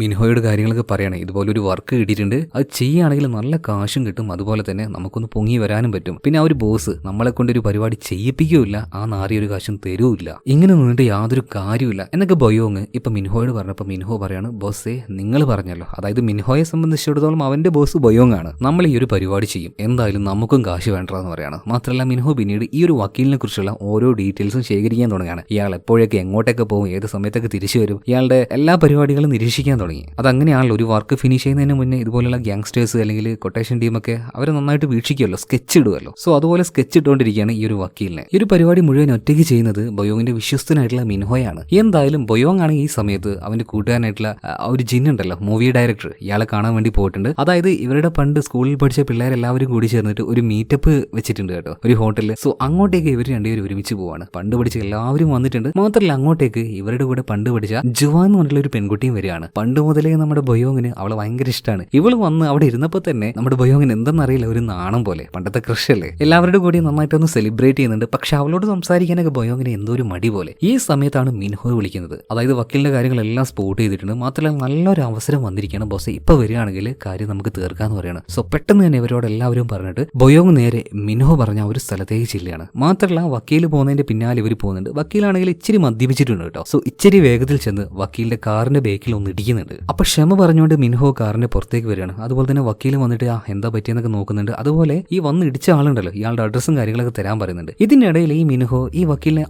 മിൻഹോയുടെ കാര്യങ്ങളൊക്കെ പറയണം. ഇതുപോലെ ഒരു വർക്ക് കിട്ടിയിട്ടുണ്ട്, അത് ചെയ്യുകയാണെങ്കിൽ നല്ല കാശും കിട്ടും, അതുപോലെ തന്നെ നമുക്കൊന്ന് പൊങ്ങി വരാനും പറ്റും. പിന്നെ ആ ഒരു ബോസ് നമ്മളെ കൊണ്ടൊരു പരിപാടി ചെയ്യിപ്പിക്കുകയില്ല, ആ നാറിയൊരു കാശും തരൂല്ല, ഇങ്ങനെ നിന്നിട്ട് യാതൊരു കാര്യമില്ല എന്നൊക്കെ ബൊയോങ് ഇപ്പൊ മിൻഹോയോട് പറഞ്ഞപ്പോൾ മിൻഹോ പറയാണ്, ബോസ് ബോസേ നിങ്ങൾ പറഞ്ഞല്ലോ, അതായത് മിൻഹോയെ സംബന്ധിച്ചിടത്തോളം അവന്റെ ബോസ് ബൊയോങ് ആണ്. നമ്മൾ ഈ ഒരു പരിപാടി ചെയ്യും, എന്തായാലും നമുക്കും കാശ് വേണ്ടെന്ന് പറയാണ്. മാത്രമല്ല മിൻഹോ പിന്നീട് ഈ ഒരു വക്കീലിനെ കുറിച്ചുള്ള ഓരോ ഡീറ്റെയിൽസും ശേഖരിക്കാൻ തുടങ്ങുകയാണ്. ഇയാൾ എപ്പോഴൊക്കെ എങ്ങോട്ടൊക്കെ പോകും, ഏത് സമയത്തൊക്കെ തിരിച്ചു വരും, ഇയാളുടെ എല്ലാ പരിപാടികളും നിരീക്ഷിക്കാൻ തുടങ്ങി. അതങ്ങനെയാണല്ലോ, ഒരു വർക്ക് ഫിനിഷ് ചെയ്യുന്നതിന് മുന്നേ ഇതുപോലുള്ള ഗ്യാങ്സ്റ്റേഴ്സ് അല്ലെങ്കിൽ കൊട്ടേഷൻ ടീമൊക്കെ അവർ നന്നായിട്ട് വീക്ഷിക്കുമല്ലോ, സ്കെച്ച് ഇടുമല്ലോ. സോ അതുപോലെ സ്കെച്ച് ഇട്ടുകൊണ്ടിരിക്കുകയാണ് ഈ ഒരു വക്കീലിനെ. ഈ ഒരു പരിപാടി മുഴുവൻ ഒറ്റയ്ക്ക് ചെയ്യുന്നത് ബൊയോങ്ങിന്റെ വിശ്വസ്തനായിട്ടുള്ള മിൻഹോയാണ്. എന്തായാലും ബൊയോങ് ആണ് ഈ സമയത്ത് അവന്റെ കൂട്ടുകാരനായിട്ടുള്ള ഒരു ജിൻ ഉണ്ടല്ലോ, മൂവി ഡയറക്ടർ, ഇയാളെ കാണാൻ വേണ്ടി പോയിട്ടുണ്ട്. അതായത് ഇവരുടെ പണ്ട് സ്കൂളിൽ പഠിച്ച പിള്ളേരെല്ലാവരും കൂടി ചേർന്നിട്ട് ഒരു മീറ്റപ്പ് വെച്ചിട്ടുണ്ട് കേട്ടോ, ഒരു ഹോട്ടലിൽ. സോ അങ്ങോട്ടേക്ക് ഇവർ രണ്ടുപേരും ഒരുമിച്ച് പോവാണ്. പണ്ട് പഠിച്ച എല്ലാവരും വന്നിട്ടുണ്ട്. മാത്രമല്ല അങ്ങോട്ടേക്ക് ഇവരുടെ കൂടെ പണ്ട് പഠിച്ച ജുവാൻ എന്ന് പറഞ്ഞിട്ടുള്ള ഒരു പെൺകുട്ടിയും വരികയാണ്. പണ്ട് മുതലേ നമ്മുടെ ബൊയോങ്ങിന് അവളെ ഭയങ്കര ഇഷ്ടമാണ്. ഇവള് വന്ന് അവിടെ ഇരുന്നപ്പോൾ തന്നെ നമ്മുടെ ബൊയോങ്ങിന് എന്തെന്നറിയില്ല, ഒരു നാണം പോലെ, പണ്ടത്തെ ക്രഷ് അല്ലേ, എല്ലാവരുടെ കൂടി നന്നായിട്ടൊന്ന് സെലിബ്രേറ്റ് ചെയ്യുന്നുണ്ട്. പക്ഷെ അവളോട് സംസാരിക്കാനൊക്കെ ബൊയോങ്ങിന് എന്തോ ഒരു മടി പോലെ. ഈ സമയത്താണ് മിൻഹോ വിളിക്കുന്നത്. അതായത് വക്കീലിന്റെ കാര്യങ്ങളെല്ലാം സ്പോട്ട് ചെയ്തിട്ടുണ്ട്. മാത്രമല്ല നല്ലൊരു അവസരം വന്നിരിക്കുകയാണ് ബോസ്, ഇപ്പൊ വരികയാണെങ്കിൽ കാര്യം നമുക്ക് തീർക്കാന്ന് പറയണം. സോ പെട്ടെന്ന് തന്നെ ഇവരോട് എല്ലാവരും പറഞ്ഞിട്ട് ബൊയോങ് നേരെ മിൻഹോ പറഞ്ഞ ഒരു സ്ഥലത്തേക്ക് ചെല്ലുകയാണ്. മാത്രമല്ല വക്കീൽ പോകുന്നതിന്റെ പിന്നാലെ ഇവർ പോകുന്നുണ്ട്. വക്കീലാണെങ്കിൽ ഇച്ചിരി മദ്യപിച്ചിട്ടുണ്ട് കേട്ടോ. സോ ഇച്ചിരി വേഗത്തിൽ ചെന്ന് വക്കീലിന്റെ കാറിന്റെ ബേക്കിൽ ഒന്ന് ഇടിക്കുന്നുണ്ട്. അപ്പൊ ക്ഷമ പറഞ്ഞുകൊണ്ട് മിൻഹോ കാറിന്റെ പുറത്തേക്ക് വരികയാണ്. അതുപോലെ തന്നെ വക്കീൽ വന്നിട്ട് എന്താ പറ്റിയെന്നൊക്കെ നോക്കുന്നുണ്ട്. അതുപോലെ ഈ വന്ന് ഇടിച്ച ആളുണ്ടല്ലോ, ഇയാളുടെ അഡ്രസ്സും കാര്യങ്ങളൊക്കെ തരാൻ പറയുന്നുണ്ട്. ഇതിനിടയിൽ ഈ മിൻഹോ ഈ വക്കീലിനെ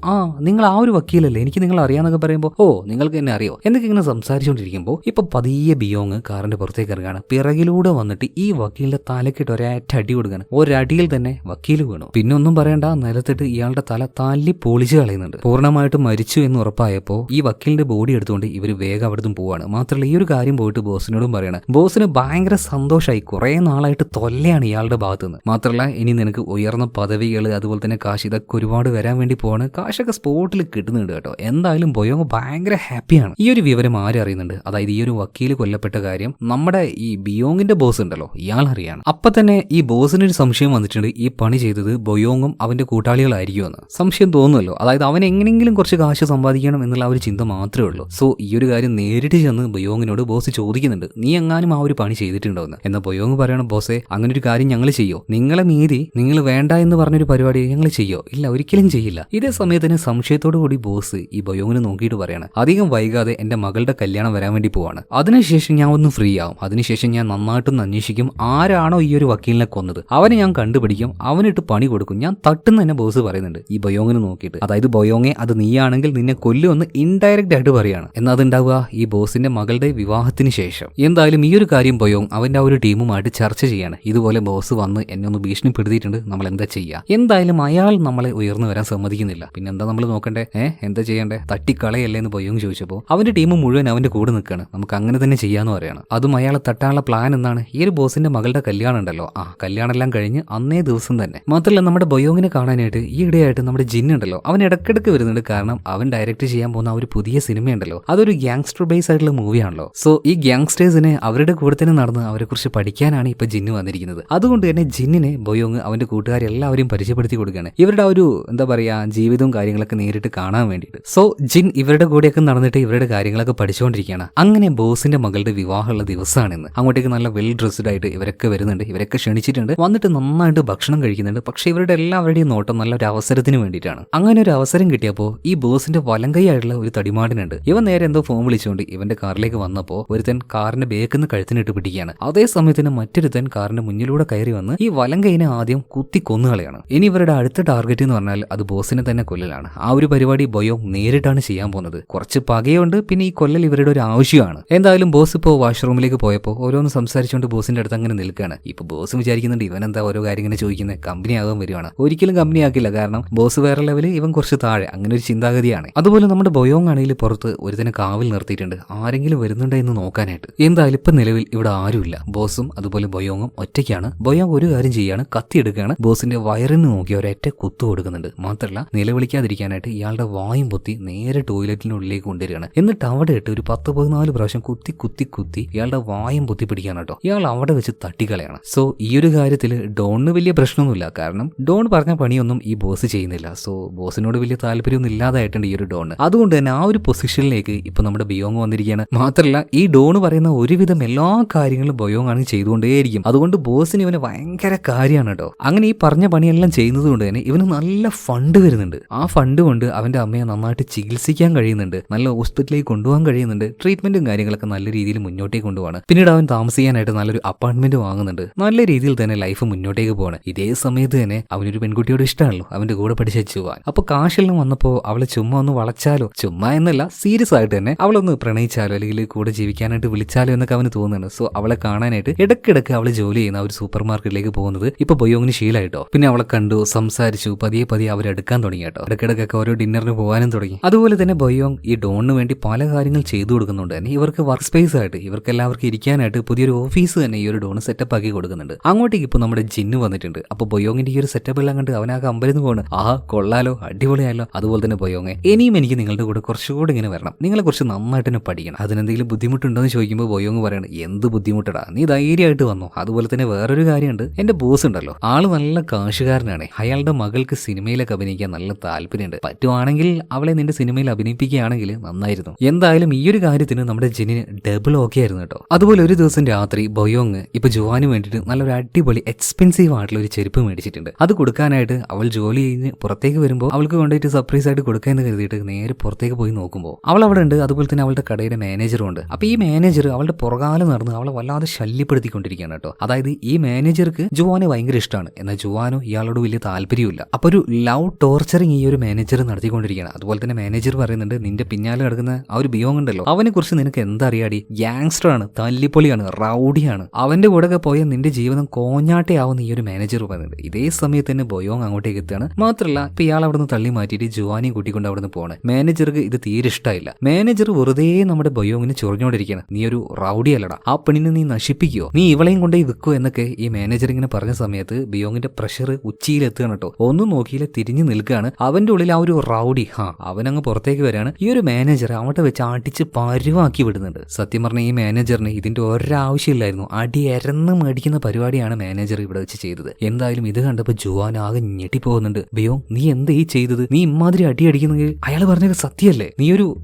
നിങ്ങൾ ആ ഒരു വക്കീലല്ലേ, എനിക്ക് നിങ്ങൾ അറിയാന്നൊക്കെ പറയുമ്പോൾ ഓ നിങ്ങൾക്ക് എന്നെ അറിയോ എന്നൊക്കെ ഇങ്ങനെ സംസാരിച്ചുകൊണ്ടിരിക്കുമ്പോൾ ഇപ്പൊ പതിയെ ബിയോങ് കാറിന്റെ പുറത്തേക്ക് ഇറങ്ങാണ്. പിറകിലൂടെ വന്നിട്ട് ഈ വക്കീലിന്റെ തലക്കിട്ട് ഒരൊറ്റ അടി കൊടുക്കുകയാണ്. ഒരടിയിൽ തന്നെ വക്കീൽ വീണു. പിന്നെ ഒന്നും പറയണ്ട, നിലത്തിട്ട് ഇയാളുടെ തല തല്ലി പൊളിച്ച് കളയുന്നുണ്ട്. പൂർണ്ണമായിട്ടും മരിച്ചു എന്ന് ഉറപ്പായപ്പോൾ ഈ വക്കീലിന്റെ ബോഡി എടുത്തുകൊണ്ട് ഇവർ വേഗം അവിടുന്ന് പോവാണ്. മാത്രമല്ല ഈ ഒരു കാര്യം പോയിട്ട് ബോസിനോടും പറയണം. ബോസിന് ഭയങ്കര സന്തോഷമായി. കുറെ നാളായിട്ട് തൊല്ലയാണ് ഇയാളുടെ ഭാഗത്ത് നിന്ന്. മാത്രമല്ല ഇനി നിനക്ക് ഉയർന്ന പദവികൾ അതുപോലെ തന്നെ കാശ് ഇതൊക്കെ ഒരുപാട് വരാൻ വേണ്ടി പോവാണ്. കാശൊക്കെ സ്പോട്ടിൽ കിട്ടുന്നുണ്ട് കേട്ടോ. എന്തായാലും ബൊയോങ് ഭയങ്കര ഹാപ്പിയാണ്. ഈ ഒരു വിവരം ആരറിയുന്നുണ്ട്, അതായത് ഈ ഒരു വക്കീൽ കൊല്ലപ്പെട്ട കാര്യം നമ്മുടെ ഈ ബിയോങ്ങിന്റെ ബോസ് ഉണ്ടല്ലോ, ഇയാൾ അറിയാണ്. അപ്പൊ തന്നെ ഈ ബോസിനൊരു സംശയം വന്നിട്ടുണ്ട്, ഈ പണി ചെയ്തത് ബൊയോങ്ങും അവന്റെ കൂട്ടാളികളായിരിക്കുമെന്ന് സംശയം തോന്നുമല്ലോ. അതായത് അവൻ എങ്ങനെയെങ്കിലും കുറച്ച് കാശ് സമ്പാദിക്കണം എന്നുള്ള ഒരു ചിന്ത മാത്രമേ ഉള്ളൂ. സോ ഈ ഒരു കാര്യം നേരിട്ട് ചെന്ന് ബൊയോങ്ങിനോട് ബോസ് ചോദിക്കുന്നുണ്ട്, നീ എങ്ങാനും ആ ഒരു പണി ചെയ്തിട്ടുണ്ടോ എന്ന്. എന്നാൽ ബൊയോങ് പറയണം, ബോസേ അങ്ങനെ ഒരു കാര്യം ഞങ്ങൾ ചെയ്യോ, നിങ്ങളെ മീതി നിങ്ങൾ വേണ്ട എന്ന് പറഞ്ഞൊരു പരിപാടി ഞങ്ങൾ ചെയ്യോ? ഇല്ല, ഒരിക്കലും ചെയ്യില്ല. ഇതേ സമയത്തിന് സംശയത്തോടു കൂടി ബോസ് ഈ ബൊയോങ്ങിനെ നോക്കിയിട്ട് പറയാണ്, അധികം വൈകാതെ എന്റെ മകളുടെ കല്യാണം വരാൻ വേണ്ടി പോവാണ്. അതിനുശേഷം ഞാൻ ഒന്ന് ഫ്രീ ആവും. അതിനുശേഷം ഞാൻ നന്നായിട്ടൊന്ന് അന്വേഷിക്കും ആരാണോ ഈ ഒരു വക്കീലിനെ കൊന്നത്, അവനെ ഞാൻ കണ്ടുപിടിക്കും, അവനിട്ട് പണി കൊടുക്കും, ഞാൻ തട്ടുന്ന തന്നെ ബോസ് പറയുന്നുണ്ട് ഈ ബൊയോങ്ങിനെ നോക്കിയിട്ട്. അതായത് ബൊയോങ്ങെ അത് നീയാണെങ്കിൽ നിന്നെ കൊല്ലുമെന്ന് ഇൻഡയറക്റ്റ് ആയിട്ട് പറയാണ്. എന്നാൽ അതുണ്ടാവുക ഈ ബോസിന്റെ മകളുടെ വിവാഹത്തിന് ശേഷം. എന്തായാലും ഈ ഒരു കാര്യം ബൊയോങ് അവന്റെ ആ ഒരു ടീമുമായിട്ട് ചർച്ച ചെയ്യാണ്. ഇതുപോലെ ബോസ് വന്ന് എന്നെ ഒന്ന് ഭീഷണിപ്പെടുത്തിയിട്ടുണ്ട്, നമ്മൾ എന്താ ചെയ്യുക? എന്തായാലും അയാൾ നമ്മളെ ഉയർന്നു വരാൻ സമ്മതിക്കുന്നില്ല. പിന്നെ എന്താ നമ്മൾ നോക്കണ്ടേ? എന്താ ചെയ്യണ്ടേ? തട്ടിക്കളയല്ലേ എന്ന് ബൊയോങ് ചോദിച്ചപ്പോൾ അവന്റെ ടീം മുഴുവൻ അവന്റെ കൂടെ നിൽക്കുകയാണ്. നമുക്ക് അങ്ങനെ തന്നെ ചെയ്യാന്ന് പറയാണ്. അതും അയാളെ തട്ടാനുള്ള പ്ലാൻ എന്താണ്? ഈ ഒരു ബോസിന്റെ മകളുടെ കല്യാണം ഉണ്ടല്ലോ, കല്യാണം എല്ലാം കഴിഞ്ഞ് അന്നേ ദിവസം തന്നെ. മാത്രമല്ല നമ്മുടെ ബൊയോങ്ങിനെ കാണാനായിട്ട് ഈ ഇടയായിട്ട് നമ്മുടെ ജിൻ ഉണ്ടല്ലോ, അവൻ ഇടക്കിടക്ക് വരുന്നുണ്ട്. കാരണം അവൻ ഡയറക്റ്റ് ചെയ്യാൻ പോകുന്ന ഒരു പുതിയ സിനിമയുണ്ടല്ലോ, അതൊരു ഗ്യാങ്സ്റ്റർ ബേസ് ആയിട്ടുള്ള മൂവിയാണല്ലോ. സോ ഈ ഗ്യാങ്സ്റ്റേഴ്സിനെ അവരുടെ കൂടെ തന്നെ നടന്ന് അവരെ കുറിച്ച് പഠിക്കാനാണ് ഇപ്പൊ ജിന്ന് വന്നിരിക്കുന്നത്. അതുകൊണ്ട് തന്നെ ജിന്നിനെ ബൊയോങ് അവന്റെ കൂട്ടുകാരെല്ലാവരും പരിചയപ്പെടുത്തി കൊടുക്കുകയാണ്. ഇവരുടെ ഒരു എന്താ പറയാ ജീവിതവും കാര്യങ്ങളൊക്കെ നേരിട്ട് കാണാൻ വേണ്ടിയിട്ട്. സോ ജിൻ ഇവരുടെ കൂടെയൊക്കെ നടന്നിട്ട് ഇവരുടെ കാര്യങ്ങളൊക്കെ പഠിച്ചുകൊണ്ടിരിക്കുകയാണ്. അങ്ങനെ ബോസിന്റെ മകളുടെ വിവാഹമുള്ള ദിവസമാണെന്ന്. അങ്ങോട്ടേക്ക് നല്ല വെൽ ഡ്രസ്ഡ് ആയിട്ട് ഇവരൊക്കെ വരുന്നുണ്ട്. ഇവരൊക്കെ ക്ഷണിച്ചിട്ടുണ്ട്. വന്നിട്ട് നന്നായിട്ട് ഭക്ഷണം കഴിക്കുന്നുണ്ട്. പക്ഷെ ഇവരുടെ എല്ലാവരുടെയും നോട്ടം നല്ലൊരു അവസരത്തിന് വേണ്ടിയിട്ടാണ്. അങ്ങനെ ഒരു അവസരം കിട്ടിയപ്പോൾ ഈ ബോസിന്റെ വലങ്കൈയായിട്ടുള്ള ഒരു തടിമാടനുണ്ട്. ഇവൻ നേരെ എന്തോ ഫോൺ വിളിച്ചുകൊണ്ട് ഇവന്റെ കാറിലേക്ക് വന്നപ്പോൾ ഒരുത്തൻ കാറിന്റെ ബേക്കിന്ന് കഴുത്തിനിട്ട് പിടിക്കുകയാണ്. അതേ സമയത്തിന് മറ്റൊരുത്തൻ കാറിന്റെ മുന്നിലൂടെ കയറി വന്ന് ഈ വലങ്കൈനെ ആദ്യം കുത്തി കൊന്നുകളയാണ്. ഇനി ഇവരുടെ അടുത്ത ടാർഗറ്റ് എന്ന് പറഞ്ഞാൽ അത് ബോസിനെ തന്നെ കൊല്ലലാണ്. ആ ഒരു പരിപാടി ബൊയോങ് നേരിട്ടാണ് ചെയ്യാൻ പോകുന്നത്. കുറച്ച് പകയുണ്ട്, പിന്നെ ഈ കൊല്ലൽ ഇവരുടെ ഒരു ആവശ്യമാണ്. എന്തായാലും ബോസ് ഇപ്പോൾ വാഷ്റൂമിലേക്ക് പോയപ്പോൾ ഓരോന്ന് സംസാരിച്ചുകൊണ്ട് ബോസിന്റെ അടുത്ത് അങ്ങനെ നിൽക്കുകയാണ്. ഇപ്പൊ ബോസ് വിചാരിക്കുന്നുണ്ട് ഇവൻ എന്താ ഓരോ കാര്യം ഇങ്ങനെ ചോദിക്കുന്നത്, കമ്പനി ആകാൻ വരുവാണ്. ഒരിക്കലും കമ്പനി ആക്കില്ല, കാരണം ബോസ് വേറെ ലെവല്, ഇവൻ കുറച്ച് താഴെ, അങ്ങനെ ഒരു ചിന്താഗതിയാണ്. അതുപോലെ നമ്മുടെ ബൊയോങ് ആണെങ്കിൽ പുറത്ത് ഒരുതന്നെ കാവിൽ നിർത്തിയിട്ടുണ്ട്, ആരെങ്കിലും വരുന്നുണ്ടോ എന്ന് നോക്കാനായിട്ട്. എന്തായാലും ഇപ്പൊ നിലവിൽ ഇവിടെ ആരുമില്ല. ബോസും അതുപോലെ ബൊയോങ്ങും ഒറ്റയ്ക്കാണ്. ബൊയോങ് ഒരു കാര്യം ചെയ്യാണ്, കത്തിയെടുക്കുകയാണ്. ബോസിന്റെ വയറിന് നോക്കി ഒരൊറ്റ കുത്തു കൊടുക്കുന്നുണ്ട്. മാത്രമല്ല നിലവിളിക്കാതിരിക്കാനായിട്ട് ഇയാളുടെ വായും പൊത്തി നേരെ ടോയ്ലറ്റിനുള്ളിലേക്ക് കൊണ്ടുവരികയാണ്. എന്നിട്ട് അവിടെ ഇട്ട് ഒരു 10-14 പ്രാവശ്യം കുത്തി കുത്തി കുത്തി ഇയാളുടെ വായും പൊത്തി പിടിക്കാൻ കേട്ടോ. ഇയാൾ അവിടെ വെച്ച് തട്ടിക്കളയാണ്. സോ ഈ ഒരു കാര്യത്തിൽ ഡോണിന് വലിയ പ്രശ്നമൊന്നുമില്ല, കാരണം ഡോൺ പറഞ്ഞ പണിയൊന്നും ഈ ബോസ് ചെയ്യുന്നില്ല. സോ ബോസിനോട് വലിയ താല്പര്യമൊന്നും ഇല്ലാതായിട്ടുണ്ട് ഈ ഒരു ഡോൺ. അതുകൊണ്ട് തന്നെ ആ ഒരു പൊസിഷനിലേക്ക് ഇപ്പൊ നമ്മുടെ ബിയോങ് വന്നിരിക്കുകയാണ്. മാത്രമല്ല ഈ ഡോൺ പറയുന്ന ഒരുവിധം എല്ലാ കാര്യങ്ങളും ബൊയോങ് ആണ് ചെയ്തുകൊണ്ടേയിരിക്കും. അതുകൊണ്ട് ബോസിന് ഇവന് ഭയങ്കര കാര്യമാണ് കേട്ടോ. അങ്ങനെ ഈ പറഞ്ഞ പണിയെല്ലാം ചെയ്യുന്നത് കൊണ്ട് തന്നെ ഇവന് നല്ല ഫണ്ട് വരുന്നുണ്ട്. ആ ഫണ്ട് കൊണ്ട് അവന്റെ അമ്മയെ നന്നായിട്ട് ചികിത്സിക്കാൻ കഴിയുന്നുണ്ട്, നല്ല ഹോസ്പിറ്റലിലേക്ക് കൊണ്ടുപോകാൻ കഴിയുന്നുണ്ട്, ട്രീറ്റ്മെന്റ് പേയ്മെന്റും കാര്യങ്ങളൊക്കെ നല്ല രീതിയിൽ മുന്നോട്ടേക്ക് കൊണ്ടുപോവാണ്. പിന്നീട് അവൻ താമസിക്കാനായിട്ട് നല്ലൊരു അപ്പാർട്ട്മെന്റ് വാങ്ങുന്നുണ്ട്. നല്ല രീതിയിൽ തന്നെ ലൈഫ് മുന്നോട്ടേക്ക് പോവാണ്. ഇതേ സമയത്ത് തന്നെ അവനൊരു പെൺകുട്ടിയോട് ഇഷ്ടമാണല്ലോ, അവന്റെ കൂടെ പഠിച്ച ചുവാൻ. അപ്പൊ കാശെല്ലാം വന്നപ്പോ അവളെ ചുമ്മാ ഒന്ന് വളച്ചാലോ, ചുമ്മാ എന്നല്ല സീരിയസ് ആയിട്ട് തന്നെ അവളൊന്ന് പ്രണയിച്ചാലോ അല്ലെങ്കിൽ കൂടെ ജീവിക്കാനായിട്ട് വിളിച്ചാലോ എന്നൊക്കെ അവന് തോന്നുന്നുണ്ട്. സോ അവളെ കാണാനായിട്ട് ഇടയ്ക്കിടയ്ക്ക് അവള് ജോലി ചെയ്യുന്ന ഒരു സൂപ്പർ മാർക്കറ്റിലേക്ക് പോകുന്നത് ഇപ്പൊ ബൊയോങ്ങിന് ശീലമായിട്ടോ. പിന്നെ അവളെ കണ്ടു, സംസാരിച്ചു, പതിയെ പതിയെ അവരെടുക്കാൻ തുടങ്ങി കേട്ടോ. ഇടയ്ക്കിടയ്ക്കൊക്കെ ഓരോ ഡിന്നറിന് പോകാനും തുടങ്ങി. അതുപോലെ തന്നെ ബൊയോങ് ഈ ഡോണിന് വേണ്ടി പല കാര്യങ്ങൾ ചെയ്തു കൊടുക്കുന്നുണ്ട് തന്നെ. ഇവർക്ക് വർക്ക് സ്പേസ് ആയിട്ട് ഇവർക്ക് എല്ലാവർക്കും ഇരിക്കാനായിട്ട് പുതിയൊരു ഓഫീസ് തന്നെ ഈ ഒരു ഡോണ് സെറ്റപ്പ് ആക്കി കൊടുക്കുന്നുണ്ട്. അങ്ങോട്ടേക്ക് ഇപ്പൊ നമ്മുടെ ജിന്ന് വന്നിട്ടുണ്ട്. അപ്പൊ ബൊയോങ്ങിന്റെ ഈ ഒരു സെറ്റപ്പ് എല്ലാം കണ്ട് അവനാകെ അമ്പരന്ന് പോണ്. കൊള്ളാലോ, അടിപൊളിയാലോ. അതുപോലെ തന്നെ ബൊയോങ്ങെ, ഇനിയും എനിക്ക് നിങ്ങളുടെ കൂടെ കുറച്ചുകൂടി ഇങ്ങനെ വരണം, നിങ്ങളെ കുറിച്ച് നന്നായിട്ട് തന്നെ പഠിക്കണം. അതിനെന്തെങ്കിലും ബുദ്ധിമുട്ടുണ്ടോ എന്ന് ചോദിക്കുമ്പോൾ ബൊയോങ് പറയാണ്, എന്ത് ബുദ്ധിമുട്ടടാ, നീ ധൈര്യമായിട്ട് വന്നോ. അതുപോലെ തന്നെ വേറൊരു കാര്യമുണ്ട്, എന്റെ ബോസ് ഉണ്ടല്ലോ, ആള് നല്ല കാശുകാരനാണ്. അയാളുടെ മകൾക്ക് സിനിമയിലൊക്കെ അഭിനയിക്കാൻ നല്ല താല്പര്യമുണ്ട്. പറ്റുവാണെങ്കിൽ അവളെ നിന്റെ സിനിമയിൽ അഭിനയിപ്പിക്കുകയാണെങ്കിൽ നന്നായിരുന്നു. എന്തായാലും ഈ ഒരു കാര്യത്തിന് നമ്മുടെ ജിന്നിന് ഡബിൾ ഓക്കെ ആയിരുന്നു കേട്ടോ. അതുപോലെ ഒരു ദിവസം രാത്രി ബൊയോങ് ഇപ്പൊ ജുവാന് വേണ്ടിയിട്ട് നല്ലൊരു അടിപൊളി എക്സ്പെൻസീവ് ആയിട്ടുള്ള ഒരു ചെരുപ്പ് മേടിച്ചിട്ടുണ്ട്. അത് കൊടുക്കാനായിട്ട് അവൾ ജോലി കഴിഞ്ഞ് പുറത്തേക്ക് വരുമ്പോൾ അവൾക്ക് കൊണ്ടുപോയിട്ട് സർപ്രൈസ് ആയിട്ട് കൊടുക്കാന്ന് കരുതിയിട്ട് നേരെ പുറത്തേക്ക് പോയി നോക്കുമ്പോൾ അവൾ അവിടെ ഉണ്ട്. അതുപോലെ തന്നെ അവളുടെ കടയുടെ മാനേജറും ഉണ്ട്. അപ്പൊ ഈ മാനേജർ അവളുടെ പുറകാലം നടന്ന് അവളെ വല്ലാതെ ശല്യപ്പെടുത്തിക്കൊണ്ടിരിക്കുകയാണ് കേട്ടോ. അതായത് ഈ മാനേജർക്ക് ജുവാനെ ഭയങ്കര ഇഷ്ടമാണ്, എന്നാൽ ജുവാനോ ഇയാളോട് വലിയ താല്പര്യമില്ല. അപ്പൊ ഒരു ലവ് ടോർച്ചറിങ് ഈ ഒരു മാനേജർ നടത്തിക്കൊണ്ടിരിക്കുകയാണ്. അതുപോലെ തന്നെ മാനേജർ പറയുന്നുണ്ട്, നിന്റെ പിന്നാലെ കിടക്കുന്ന ആ ഒരു ബിയോങ് ഉണ്ടല്ലോ, അവനെ കുറിച്ച് നിനക്ക് എന്താ അറിയാടി, ഗ്യാങ്സ്റ്റർ ആണ്, തല്ലിപ്പൊളിയാണ്, റൗഡിയാണ്, അവന്റെ കൂടെ ഒക്കെ പോയാൽ നിന്റെ ജീവിതം കോഞ്ഞാട്ടയാവുന്ന ഈ ഒരു മാനേജർ പറയുന്നുണ്ട്. ഇതേ സമയത്ത് തന്നെ ബൊയോങ് അങ്ങോട്ടേക്ക് എത്തുകയാണ്. മാത്രമല്ല ഇപ്പൊ ഇയാൾ അവിടെ നിന്ന് തള്ളി മാറ്റിയിട്ട് ജുവാനെയും കൂട്ടിക്കൊണ്ട് അവിടെ നിന്ന് പോകണം. മാനേജർക്ക് ഇത് തീരെ ഇഷ്ടമായില്ല. മാനേജർ വെറുതെ നമ്മുടെ ബൊയോങ്ങിന് ചൊറിഞ്ഞോണ്ടിരിക്കുകയാണ്, നീ ഒരു റൗഡി അല്ലടാ, ആ പെണ്ണിനെ നീ നശിപ്പിക്കുകയോ, നീ ഇവളെയും കൊണ്ടേ വിൽക്കോ എന്നൊക്കെ ഈ മാനേജർ ഇങ്ങനെ പറഞ്ഞ സമയത്ത് ബിയോങ്ങിന്റെ പ്രഷർ ഉച്ചിയിലെത്തുകയാണ് കേട്ടോ. ഒന്നും നോക്കിയില്ല, തിരിഞ്ഞു നിൽക്കുകയാണ്. അവന്റെ ഉള്ളിൽ ആ ഒരു റൗഡി അവനങ്ങ് പുറത്തേക്ക് വരികയാണ്. ഈ ഒരു മാനേജർ അങ്ങോട്ട് വെച്ച് അടിച്ച് പരുവാക്കി വിടുന്നുണ്ട്. സത്യം പറഞ്ഞ ഈ മാനേജറിന് ഇതിന്റെ ഒരാവശ്യമില്ലായിരുന്നു. അടി എരന്ന് മേടിക്കുന്ന പരിപാടിയാണ് മാനേജർ ഇവിടെ വെച്ച് ചെയ്തത്. എന്തായാലും ഇത് കണ്ടപ്പോൾ ജുവാൻ ആകെ ഞെട്ടിപ്പോകുന്നുണ്ട്. ബിയോ, നീ എന്താ ഈ ചെയ്തത്? നീ ഇമാതിരി അടി അടിക്കുന്നെങ്കിൽ അയാൾ പറഞ്ഞത് സത്യമല്ലേ?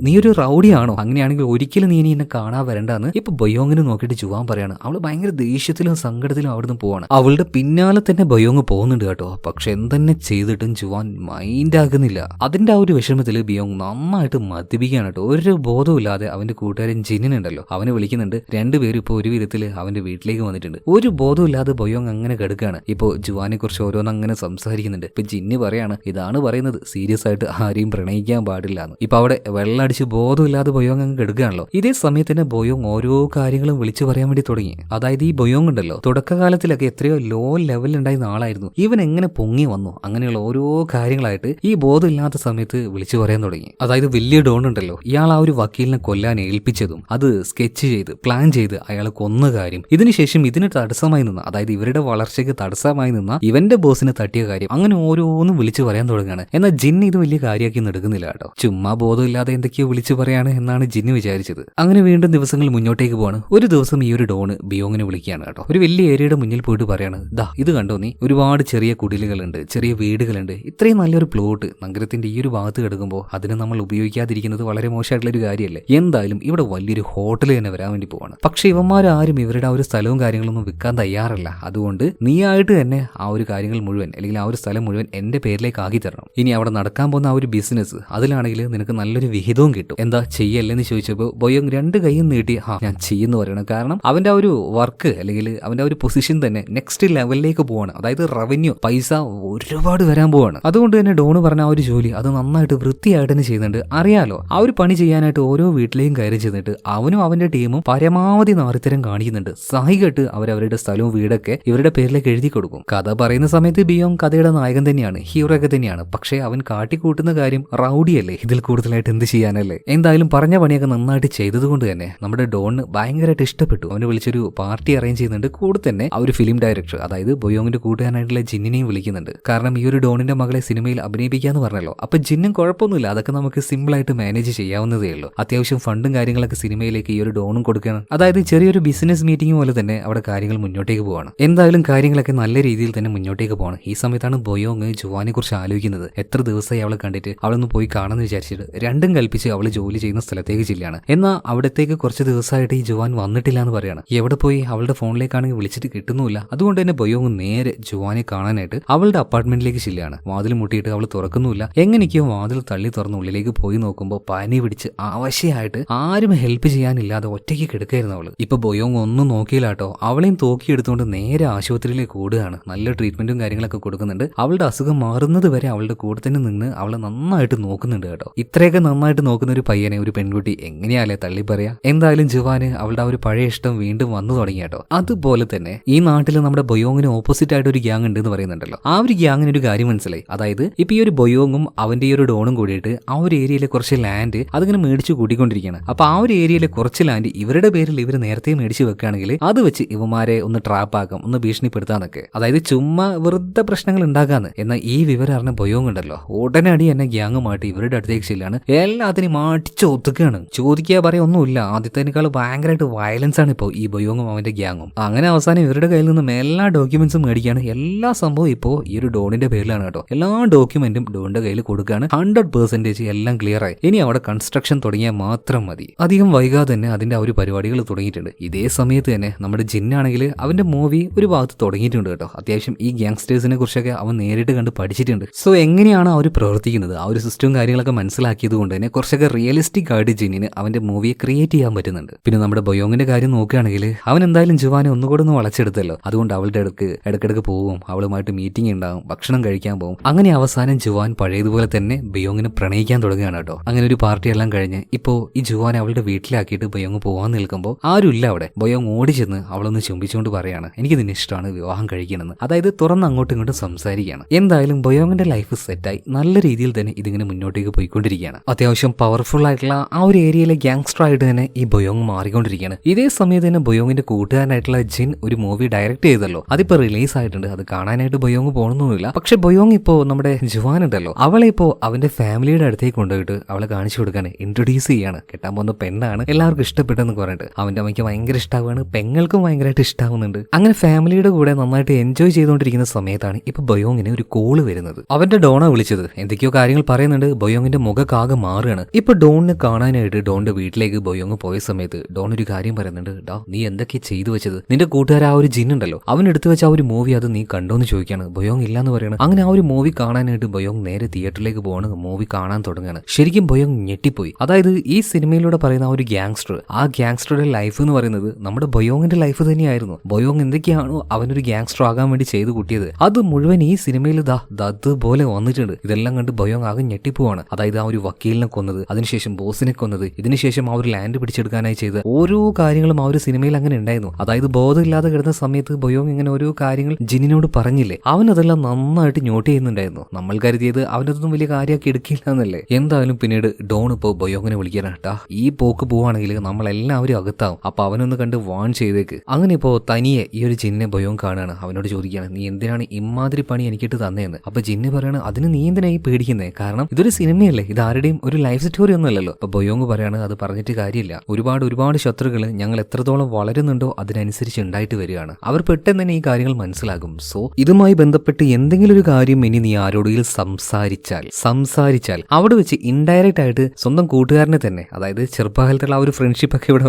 നീ ഒരു റൗഡിയാണോ? അങ്ങനെയാണെങ്കിൽ ഒരിക്കലും നീ എന്നെ കാണാൻ വരണ്ടെന്ന് ഇപ്പൊ ബൊയോങ്ങിന് നോക്കിയിട്ട് ജുവാൻ പറയാണ്. അവള് ഭയങ്കര ദേഷ്യത്തിലും സങ്കടത്തിലും അവിടുന്ന് പോവാണ്. അവളുടെ പിന്നാലെ തന്നെ ബൊയോങ് പോകുന്നുണ്ട് കേട്ടോ. പക്ഷെ എന്തെന്നെ ചെയ്തിട്ടും ജുവാൻ മൈൻഡ് ആകുന്നില്ല. അതിന്റെ ആ ഒരു വിഷമത്തിൽ ബിയോങ് നന്നായിട്ട് മദ്യപിക്കുകയാണ് കേട്ടോ. ഒരു ബോധമില്ലാതെ അവന്റെ കൂട്ടുകാരൻ ജിന്നിനുണ്ടല്ലോ, അവനെ വിളിക്കുന്നുണ്ട്. രണ്ടുപേരും ഇപ്പൊ ഒരു വിധത്തിൽ അവന്റെ വീട്ടിലേക്ക് വന്നിട്ടുണ്ട്. ഒരു ബോധമില്ലാതെ ബൊയോങ് അങ്ങനെ കിടക്കുകയാണ്. ഇപ്പോ ജുവാനെ കുറിച്ച് ഓരോന്ന് അങ്ങനെ സംസാരിക്കുന്നുണ്ട്. ഇപ്പൊ ജിന്ന് പറയാണ്, ഇതാണ് പറയുന്നത്, സീരിയസ് ആയിട്ട് ആരെയും പ്രണയിക്കാൻ പാടില്ല എന്ന്. ഇപ്പൊ അവിടെ വെള്ളമടിച്ച് ബോധമില്ലാതെ ബൊയോങ് അങ്ങ് കിടക്കുകയാണല്ലോ. ഇതേ സമയത്ത് തന്നെ ബൊയോങ് ഓരോ കാര്യങ്ങളും വിളിച്ചു പറയാൻ വേണ്ടി തുടങ്ങി. അതായത് ഈ ബൊയോങ് ഉണ്ടല്ലോ, തുടക്കകാലത്തിലൊക്കെ എത്രയോ ലോ ലെവലിൽ ഉണ്ടായിരുന്ന ആളായിരുന്നു. ഇവൻ എങ്ങനെ പൊങ്ങി വന്നു, അങ്ങനെയുള്ള ഓരോ കാര്യങ്ങളായിട്ട് ഈ ബോധമില്ലാത്ത സമയത്ത് വിളിച്ചു പറയാൻ തുടങ്ങി. അതായത് വലിയ ഡോൺ ഉണ്ടല്ലോ, ഇയാൾ ആ ഒരു വക്കീലിനെ കൊല്ലാൻ ഏൽപ്പിച്ചതും അത് സ്കെച്ച് ചെയ്ത് പ്ലാൻ ചെയ്ത് അയാൾ കൊന്ന കാര്യം, ഇതിനുശേഷം ഇതിന് തടസ്സമായി നിന്ന, അതായത് ഇവരുടെ വളർച്ചയ്ക്ക് തടസ്സമായി നിന്ന ഇവന്റെ ബോസിനെ തട്ടിയ കാര്യം, അങ്ങനെ ഓരോന്നും വിളിച്ചു പറയാൻ തുടങ്ങുകയാണ്. എന്നാൽ ജിന്ന് ഇത് വലിയ കാര്യമാക്കി എടുക്കുന്നില്ല കേട്ടോ. ചുമ്മാ ബോധമില്ലാതെ എന്തൊക്കെയോ വിളിച്ചു പറയാണ് എന്നാണ് ജിന്ന് വിചാരിച്ചത്. അങ്ങനെ വീണ്ടും ദിവസങ്ങൾ മുന്നോട്ടേക്ക് പോവാണ്. ഒരു ദിവസം ഈ ഒരു ഡോണ് ബിയോങ്ങിനെ വിളിക്കുകയാണ് കേട്ടോ. ഒരു വലിയ ഏരിയയുടെ മുന്നിൽ പോയിട്ട് പറയാണ്, ദാ ഇത് കണ്ടോ നീ, ഒരുപാട് ചെറിയ കുടിലുകളുണ്ട്, ചെറിയ വീടുകളുണ്ട്, ഇത്രയും നല്ലൊരു പ്ലോട്ട് നഗരത്തിന്റെ ഈ ഒരു ഭാഗത്ത് കിടക്കുമ്പോൾ അതിനെ നമ്മൾ ഉപയോഗിക്കാതിരിക്കുന്നത് വളരെ മോശമായിട്ടുള്ള ഒരു കാര്യമല്ലേ. എന്തായാലും ഇവിടെ വലിയൊരു ഹോട്ടൽ തന്നെ വരാൻ വേണ്ടി പോവാണ്. പക്ഷെ ഇവന്മാരാരും ഇവരുടെ ആ ഒരു സ്ഥലവും കാര്യങ്ങളൊന്നും വിൽക്കാൻ തയ്യാറല്ല. അതുകൊണ്ട് നീ ആയിട്ട് തന്നെ ആ ഒരു കാര്യങ്ങൾ മുഴുവൻ അല്ലെങ്കിൽ ആ ഒരു സ്ഥലം മുഴുവൻ എന്റെ പേരിലേക്ക് ആക്കി തരണം. ഇനി അവിടെ നടക്കാൻ പോകുന്ന ആ ഒരു ബിസിനസ്, അതിലാണെങ്കിൽ നിനക്ക് നല്ലൊരു വിഹിതവും കിട്ടും. എന്താ ചെയ്യല്ലെന്ന് ചോദിച്ചപ്പോൾ ബൊയോങ് രണ്ട് കൈയും നീട്ടി ഞാൻ ചെയ്യുന്നു പറയണം. കാരണം അവന്റെ ആ ഒരു വർക്ക് അല്ലെങ്കിൽ അവന്റെ ആ ഒരു പൊസിഷൻ തന്നെ നെക്സ്റ്റ് ലെവലിലേക്ക് പോവാണ്. അതായത് റവന്യൂ പൈസ ഒരുപാട് വരാൻ പോവാണ്. അതുകൊണ്ട് തന്നെ ഡോണ് പറഞ്ഞ ആ ഒരു ജോലി അത് നന്നായിട്ട് വൃത്തിയായിട്ട് തന്നെ ചെയ്യുന്നുണ്ട്. അറിയാലോ, ആ ഒരു പണി ചെയ്യാനായിട്ട് ഓരോ വീട്ടിലേക്കും കയറി ചെന്നിട്ട് അവനും അവന്റെ ടീമും പരമാവധി നാറിത്തരം കാണിക്കുന്നുണ്ട്. സഹികെട്ട് അവരവരുടെ സ്ഥലവും വീടൊക്കെ ഇവരുടെ പേരിലേക്ക് എഴുതി കൊടുക്കും. കഥ പറയുന്ന സമയത്ത് ബിയോങ് കഥയുടെ നായകൻ തന്നെയാണ്, ഹീറോ ഒക്കെ തന്നെയാണ്. പക്ഷേ അവൻ കാട്ടിക്കൂട്ടുന്ന കാര്യം റൗഡിയല്ലേ, ഇതിൽ കൂടുതലായിട്ട് എന്ത് ചെയ്യാനല്ലേ. എന്തായാലും പറഞ്ഞ പണിയൊക്കെ നന്നായിട്ട് ചെയ്തതുകൊണ്ട് തന്നെ നമ്മുടെ ഡോണിന് ഭയങ്കരമായിട്ട് ഇഷ്ടപ്പെട്ടു. അവന് വിളിച്ചൊരു പാർട്ടി അറേഞ്ച് ചെയ്യുന്നുണ്ട്. കൂടെ തന്നെ ആ ഒരു ഫിലിം ഡയറക്ടർ, അതായത് ബൊയോങ്ങിന്റെ കൂട്ടുകാരനായിട്ടുള്ള ജിന്നിനെയും വിളിക്കുന്നുണ്ട്. കാരണം ഈ ഒരു ഡോണിന്റെ മകളെ സിനിമയിൽ അഭിനയിപ്പിക്കാന്ന് പറഞ്ഞല്ലോ. അപ്പൊ ജിന്നും കുഴപ്പമൊന്നുമില്ല, അതൊക്കെ നമുക്ക് സിമ്പിൾ ആയിട്ട് മാനേജ് ചെയ്യാവുന്നതേ ഉള്ളൂ. അത്യാവശ്യം ഫണ്ടും കാര്യങ്ങളൊക്കെ സിനിമയിലേക്ക് ഈ ഒരു ഡോണും കൊടുക്കണം. അതായത് ചെറിയൊരു ബിസിനസ് മീറ്റിംഗ് പോലെ തന്നെ അവിടെ കാര്യങ്ങൾ മുന്നോട്ടേക്ക് പോവാണ്. എന്തായാലും കാര്യങ്ങളൊക്കെ നല്ല രീതിയിൽ തന്നെ മുന്നോട്ടേക്ക് പോകണം. ഈ സമയത്താണ് ബൊയോങ് ജുവാനെ കുറിച്ച് ആലോചിക്കുന്നത്. എത്ര ദിവസമായി അവളെ കണ്ടിട്ട്, അവളൊന്ന് പോയി കാണാന്ന് വിചാരിച്ചിട്ട് രണ്ടും കൽപ്പിച്ച് അവള് ജോലി ചെയ്യുന്ന സ്ഥലത്തേക്ക് ചെല്ലാണ്. എന്നാൽ അവിടത്തേക്ക് കുറച്ച് ദിവസമായിട്ട് ഈ ജുവാൻ വന്നിട്ടില്ല എന്ന് പറയാണ്. എവിടെ പോയി, അവളുടെ ഫോണിലേക്കാണെങ്കിൽ വിളിച്ചിട്ട് കിട്ടുന്നുമില്ല. അതുകൊണ്ട് തന്നെ ബൊയോങ് നേരെ ജുവാനെ കാണാനായിട്ട് അവളുടെ അപ്പാർട്ട്മെന്റിലേക്ക് ചെല്ലാണ്. വാതിൽ മുട്ടിയിട്ട് അവൾ തുറക്കുന്നുമില്ല. എങ്ങനെയൊക്കെയോ വാതിൽ തള്ളി തുറന്ന് ഉള്ളിലേക്ക് പോയി നോക്കുമ്പോൾ പനി പിടിച്ച് ആവശ്യമായിട്ട് ആരും ഹെൽപ്പ് ചെയ്യാനില്ലാതെ ഒറ്റയ്ക്ക് കിടക്കായിരുന്നു അവള്. ഇപ്പൊ ബൊയോങ് ഒന്നും നോക്കിയില്ലാട്ടോ, അവളെയും തോക്കിയെടുത്തുകൊണ്ട് നേരെ ആശുപത്രിയിലേക്ക് ഓടുകയാണ്. നല്ല ട്രീറ്റ്മെന്റും കാര്യങ്ങളൊക്കെ കൊടുക്കുന്നുണ്ട്. അവളുടെ അസുഖം മാറുന്നത് വരെ അവളുടെ കൂടെ തന്നെ നിന്ന് അവളെ നന്നായിട്ട് നോക്കുന്നുണ്ട് കേട്ടോ. ഇത്രയൊക്കെ നന്നായിട്ട് നോക്കുന്ന ഒരു പയ്യനെ ഒരു പെൺകുട്ടി എങ്ങനെയാലേ തള്ളി പറയാ. എന്തായാലും ജുവാന് അവളുടെ ആ ഒരു പഴയ ഇഷ്ടം വീണ്ടും വന്നു തുടങ്ങി കേട്ടോ. അതുപോലെ തന്നെ ഈ നാട്ടിൽ നമ്മുടെ ബൊയോങ്ങിന് ഓപ്പോസിറ്റ് ആയിട്ട് ഒരു ഗ്യാങ് ഉണ്ട് എന്ന് പറയുന്നുണ്ടല്ലോ. ആ ഒരു ഗ്യാങ്ങിന് ഒരു കാര്യം മനസ്സിലായി. അതായത് ഇപ്പൊ ഈ ഒരു ബൊയോങ്ങും അവന്റെ ഈ ഒരു ഡോണും കൂടിയിട്ട് ആ ഒരു ഏരിയയിലെ കുറച്ച് ലാൻഡ് അതിങ്ങനെ മേടിച്ചു കൂട്ടിക്കൊണ്ടിരിക്കുകയാണ്. അപ്പൊ ആ ഒരു ഏരിയയിലെ കുറച്ച് ലാൻഡ് ഇവരുടെ പേരിൽ ഇവർ നേരത്തെ മേടിച്ചു വെക്കുകയാണെങ്കിൽ അത് വെച്ച് ഇവന്മാരെ ഒന്ന് ട്രാപ്പ് ആക്കാം, ഒന്ന് ഭീഷണിപ്പെടുത്താന്നൊക്കെ. അതായത് ചുമ്മാ വെറുതെ പ്രശ്നങ്ങൾ ഉണ്ടാക്കാന്ന്. എന്നാൽ ഈ വിവരം അറിഞ്ഞ ബൊയോങ് ഉണ്ടല്ലോ, ഉടനടി എന്നെ ഗ്യാങ്ങുമായിട്ട് ഇവരുടെ അടുത്തേക്ക് ചെല്ലാണ്. എല്ലാത്തിനും മാറ്റിച്ച് ഒതുക്കുകയാണ്. ചോദിക്കുക പറയാ ഒന്നുമില്ല. ആദ്യത്തേക്കാൾ ഭയങ്കരമായിട്ട് വയലൻസ് ആണ് ഇപ്പോൾ ഈ ബൊയോങ്ങും അവന്റെ ഗ്യാങ്ങും. അങ്ങനെ അവസാനം ഇവരുടെ കയ്യിൽ നിന്നും എല്ലാ ഡോക്യുമെന്റ്സും മേടിക്കുകയാണ്. എല്ലാ സംഭവം ഇപ്പോൾ ഈ ഒരു ഡോണിന്റെ പേരിലാണ് കേട്ടോ. എല്ലാ ഡോക്യുമെന്റും ഡോണിന്റെ കയ്യിൽ കൊടുക്കുകയാണ്. 100% എല്ലാം ക്ലിയർ ആയി. ഇനി അവിടെ കൺസ്ട്രക്ഷൻ തുടങ്ങിയാൽ മാത്രം മതി. അധികം വൈകാതെ തന്നെ അതിന്റെ ആ ഒരു പരിപാടികൾ തുടങ്ങിയിട്ടുണ്ട്. ഇതേ സമയത്ത് തന്നെ നമ്മുടെ ജിന്നാണെങ്കിൽ അവന്റെ മൂവി ഒരു ഭാഗത്ത് തുടങ്ങിയിട്ടുണ്ട് കേട്ടോ. അത്യാവശ്യം ഈ ഗ്യാങ്സ്റ്റേഴ്സിനെ കുറിച്ചൊക്കെ അവൻ നേരിട്ട് കണ്ട് പഠിച്ചിട്ടുണ്ട്. സോ എങ്ങനെയാണ് അവർ പ്രവർത്തിക്കുന്നത്, ആ ഒരു സിസ്റ്റവും കാര്യങ്ങളൊക്കെ മനസ്സിലാക്കിയത് കൊണ്ട് തന്നെ കുറച്ചൊക്കെ റിയലിസ്റ്റിക് ആയിട്ട് ജിന്നിന് അവന്റെ മൂവിയെ ക്രിയേറ്റ് ചെയ്യാൻ പറ്റുന്നുണ്ട്. പിന്നെ നമ്മുടെ ബൊയോങ്ങിന്റെ കാര്യം നോക്കുകയാണെങ്കിൽ അവൻ എന്തായാലും ജുവാനെ ഒന്നുകൂടെ ഒന്ന് വളച്ചെടുത്തല്ലോ. അതുകൊണ്ട് അവളുടെ ഇടയ്ക്കിടയ്ക്ക് പോവും, അവളുമായിട്ട് മീറ്റിംഗ് ഉണ്ടാവും, ഭക്ഷണം കഴിക്കാൻ പോകും. അങ്ങനെ അവസാനം ജുവാൻ പഴയതുപോലെ തന്നെ ബൊയോങ്ങിനെ പ്രണയിക്കാൻ തുടങ്ങുകയാണ് കേട്ടോ. അങ്ങനെ ഒരു പാർട്ടി എല്ലാം കഴിഞ്ഞ് ഇപ്പോ ഈ ജുവാനെ അവളുടെ വീട്ടിലാക്കിയിട്ട് ബൊയോങ് പോകാൻ നിൽക്കുമ്പോൾ ആരും ഇല്ല അവിടെ. ബൊയോങ് ഓടി ചെന്ന് അവളൊന്ന് ചുംബിച്ചുകൊണ്ട് പറയാണ്, എനിക്ക് നിന്നെ ഇഷ്ടമാണ്, വിവാഹം കഴിക്കണമെന്ന്. അതായത് തുറന്ന് അങ്ങോട്ടും ഇങ്ങോട്ടും സംസാരിക്കുകയാണ്. എന്തായാലും ബൊയോങ്ങിന്റെ ലൈഫ് സെറ്റായി നല്ല രീതിയിൽ തന്നെ ഇതിങ്ങനെ മുന്നോട്ടേക്ക് പോയിക്കൊണ്ടിരിക്കുകയാണ്. അത്യാവശ്യം പവർഫുൾ ആയിട്ടുള്ള ആ ഒരു ഏരിയയിലെ ഗ്യാങ്സ്റ്റർ ആയിട്ട് തന്നെ ഈ ബൊയോങ് മാറിക്കൊണ്ടിരിക്കുകയാണ്. ഇതേ സമയത്ത് തന്നെ ബൊയോങ്ങിന്റെ കൂട്ടുകാരനായിട്ടുള്ള ജിൻ ഒരു മൂവി ഡയറക്ട് ചെയ്തല്ലോ. അതിപ്പോ റിലീസ് ആയിട്ടുണ്ട്. അത് കാണാനായിട്ട് ബൊയോങ് പോകണമെന്നില്ല. പക്ഷെ ബൊയോങ് ഇപ്പോ നമ്മുടെ ജുവാൻ ഉണ്ടല്ലോ, അവളെ ഇപ്പോ അവന്റെ ഫാമിലിയുടെ അടുത്തേക്ക് കൊണ്ടുപോയിട്ട് അവളെ കാണിച്ചു കൊടുക്കാണ്, ഇൻട്രൊഡ്യൂസ് ചെയ്യാണ്. കെട്ടാൻ പോകുന്ന പെണ്ണാണ്, എല്ലാവർക്കും ഇഷ്ടപ്പെട്ടെന്ന് പറഞ്ഞിട്ട് അവന്റെ അമ്മയ്ക്ക് ഭയങ്കര ഇഷ്ടമാവാണ്, പെങ്ങൾക്കും ഭയങ്കരമായിട്ട് ഇഷ്ടമാവുന്നുണ്ട്. അങ്ങനെ ഫാമിലിയുടെ കൂടെ നന്നായിട്ട് എൻജോയ് ചെയ്തുകൊണ്ടിരിക്കുന്ന സമയത്താണ് ഇപ്പൊ ബൊയോങ്ങിന് ഒരു കോള് വരുന്നത്. അവന്റെ ഡോണ വിളിച്ചത്, എന്തൊക്കെയോ കാര്യങ്ങൾ പറയുന്നുണ്ട്. ബൊയോങ്ങിന്റെ മുഖക്കാകെ മാറുകയാണ്. ഇപ്പൊ ഡോണിനെ കാണാനായിട്ട് ഡോണിന്റെ വീട്ടിലേക്ക് ബൊയോങ് പോയ സമയത്ത് ഡോൺ ഒരു കാര്യം പറയുന്നുണ്ട്, ഡാ നീ എന്തൊക്കെ ചെയ്തു വെച്ചത്, നിന്റെ കൂട്ടുകാർ ആ ഒരു ജിൻ ഉണ്ടല്ലോ അവൻ എടുത്തു വെച്ച ആ ഒരു മൂവി അത് നീ കണ്ടോന്ന് ചോദിക്കാണ്. ബൊയോങ് ഇല്ലാന്ന് പറയണം. അങ്ങനെ ആ ഒരു മൂവി കാണാനായിട്ട് ബൊയോങ് നേരെ തിയേറ്ററിലേക്ക് പോവാണ്, മൂവി കാണാൻ തുടങ്ങുകയാണ്. ശരിക്കും ബൊയോങ് ഞെട്ടിപ്പോയി. അതായത് ഈ സിനിമയിലൂടെ പറയുന്ന ആ ഒരു ഗ്യാങ്സ്റ്റർ, ആ ഗ്യാങ്സ്റ്ററുടെ ലൈഫ് എന്ന് പറയുന്നത് നമ്മുടെ ബൊയോങ്ങിന്റെ ലൈഫ് തന്നെയായിരുന്നു. ബൊയോങ് എന്തൊക്കെയാണോ അവനൊരു ഗ്യാങ്സ്റ്റർ ആകാൻ വേണ്ടി ചെയ്തു കൂട്ടിയത് അത് മുഴുവൻ ഈ സിനിമയിൽ അതുപോലെ വന്നിട്ടുണ്ട്. ഇതെല്ലാം കണ്ട് ബൊയോങ് ആകെ ഞെട്ടിപ്പോവാണ്. അതായത് ആ ഒരു വക്കീലിനെ കൊന്നത്, അതിനുശേഷം ബോസിനെ കൊന്നത്, ഇതിനുശേഷം ആ ഒരു ലാൻഡ് പിടിച്ചെടുക്കാനായി ചെയ്ത ഓരോ കാര്യങ്ങളും ആ ഒരു സിനിമയിൽ അങ്ങനെ ഉണ്ടായിരുന്നു. അതായത് ബോധമില്ലാതെ കിടന്ന സമയത്ത് ബൊയോങ് ഇങ്ങനെ ഓരോ കാര്യങ്ങൾ ജിന്നിനോട് പറഞ്ഞില്ലേ, അവൻ അതെല്ലാം നന്നായിട്ട് നോട്ട് ചെയ്യുന്നുണ്ടായിരുന്നു. നമ്മൾ കരുതിയത് അവനതൊന്നും വലിയ കാര്യമാക്കി എടുക്കില്ല എന്നല്ലേ. എന്തായാലും പിന്നീട് ഡോൺ ഇപ്പോൾ ബൊയോങ്ങിനെ വിളിക്കാനാട്ടാ, ഈ പോക്ക് പോവാണെങ്കിൽ നമ്മളെല്ലാവരും അകത്താവും, അപ്പൊ അവനൊന്ന് കണ്ട് വാൺ ചെയ്തേക്ക്. അങ്ങനെ ഇപ്പോ തനിയെ ഈ ഒരു ജിന്നെ ബൊയോങ് കാണുകയാണ്. അവനോട് ചോദിക്കുകയാണ്, നീ എന്തിനാണ് ഇമാതിരി പണി എനിക്കിട്ട് തന്നേന്ന്. അപ്പൊ ജിന്ന് പറയാണ്, അതിന് നീ എന്തിനായി പേടിക്കുന്നേ, കാരണം ഇതൊരു സിനിമയല്ലേ, ഇത് ആരുടെയും ഒരു ലൈഫ് സ്റ്റോറി ഒന്നും അല്ലല്ലോ. അപ്പൊ ബൊയോങ് പറയാണ്, അത് പറഞ്ഞിട്ട് കാര്യമില്ല, ഒരുപാട് ശത്രുക്കൾ ഞങ്ങൾ എത്രത്തോളം വളരുന്നുണ്ടോ അതിനനുസരിച്ച് ഉണ്ടായിട്ട് വരികയാണ്. അവർ പെട്ടെന്ന് തന്നെ ഈ കാര്യങ്ങൾ മനസ്സിലാകും. സോ ഇതുമായി ബന്ധപ്പെട്ട് എന്തെങ്കിലും ഒരു കാര്യം ഇനി നീ ആരോടെങ്കിലും സംസാരിച്ചാൽ അവിടെ വെച്ച് ഇൻഡയറക്റ്റ് ആയിട്ട് സ്വന്തം കൂട്ടുകാരനെ തന്നെ, അതായത് ചെറുപ്പകാലത്തുള്ള ആ ഒരു ഫ്രണ്ട്ഷിപ്പ് ഒക്കെ ഇവിടെ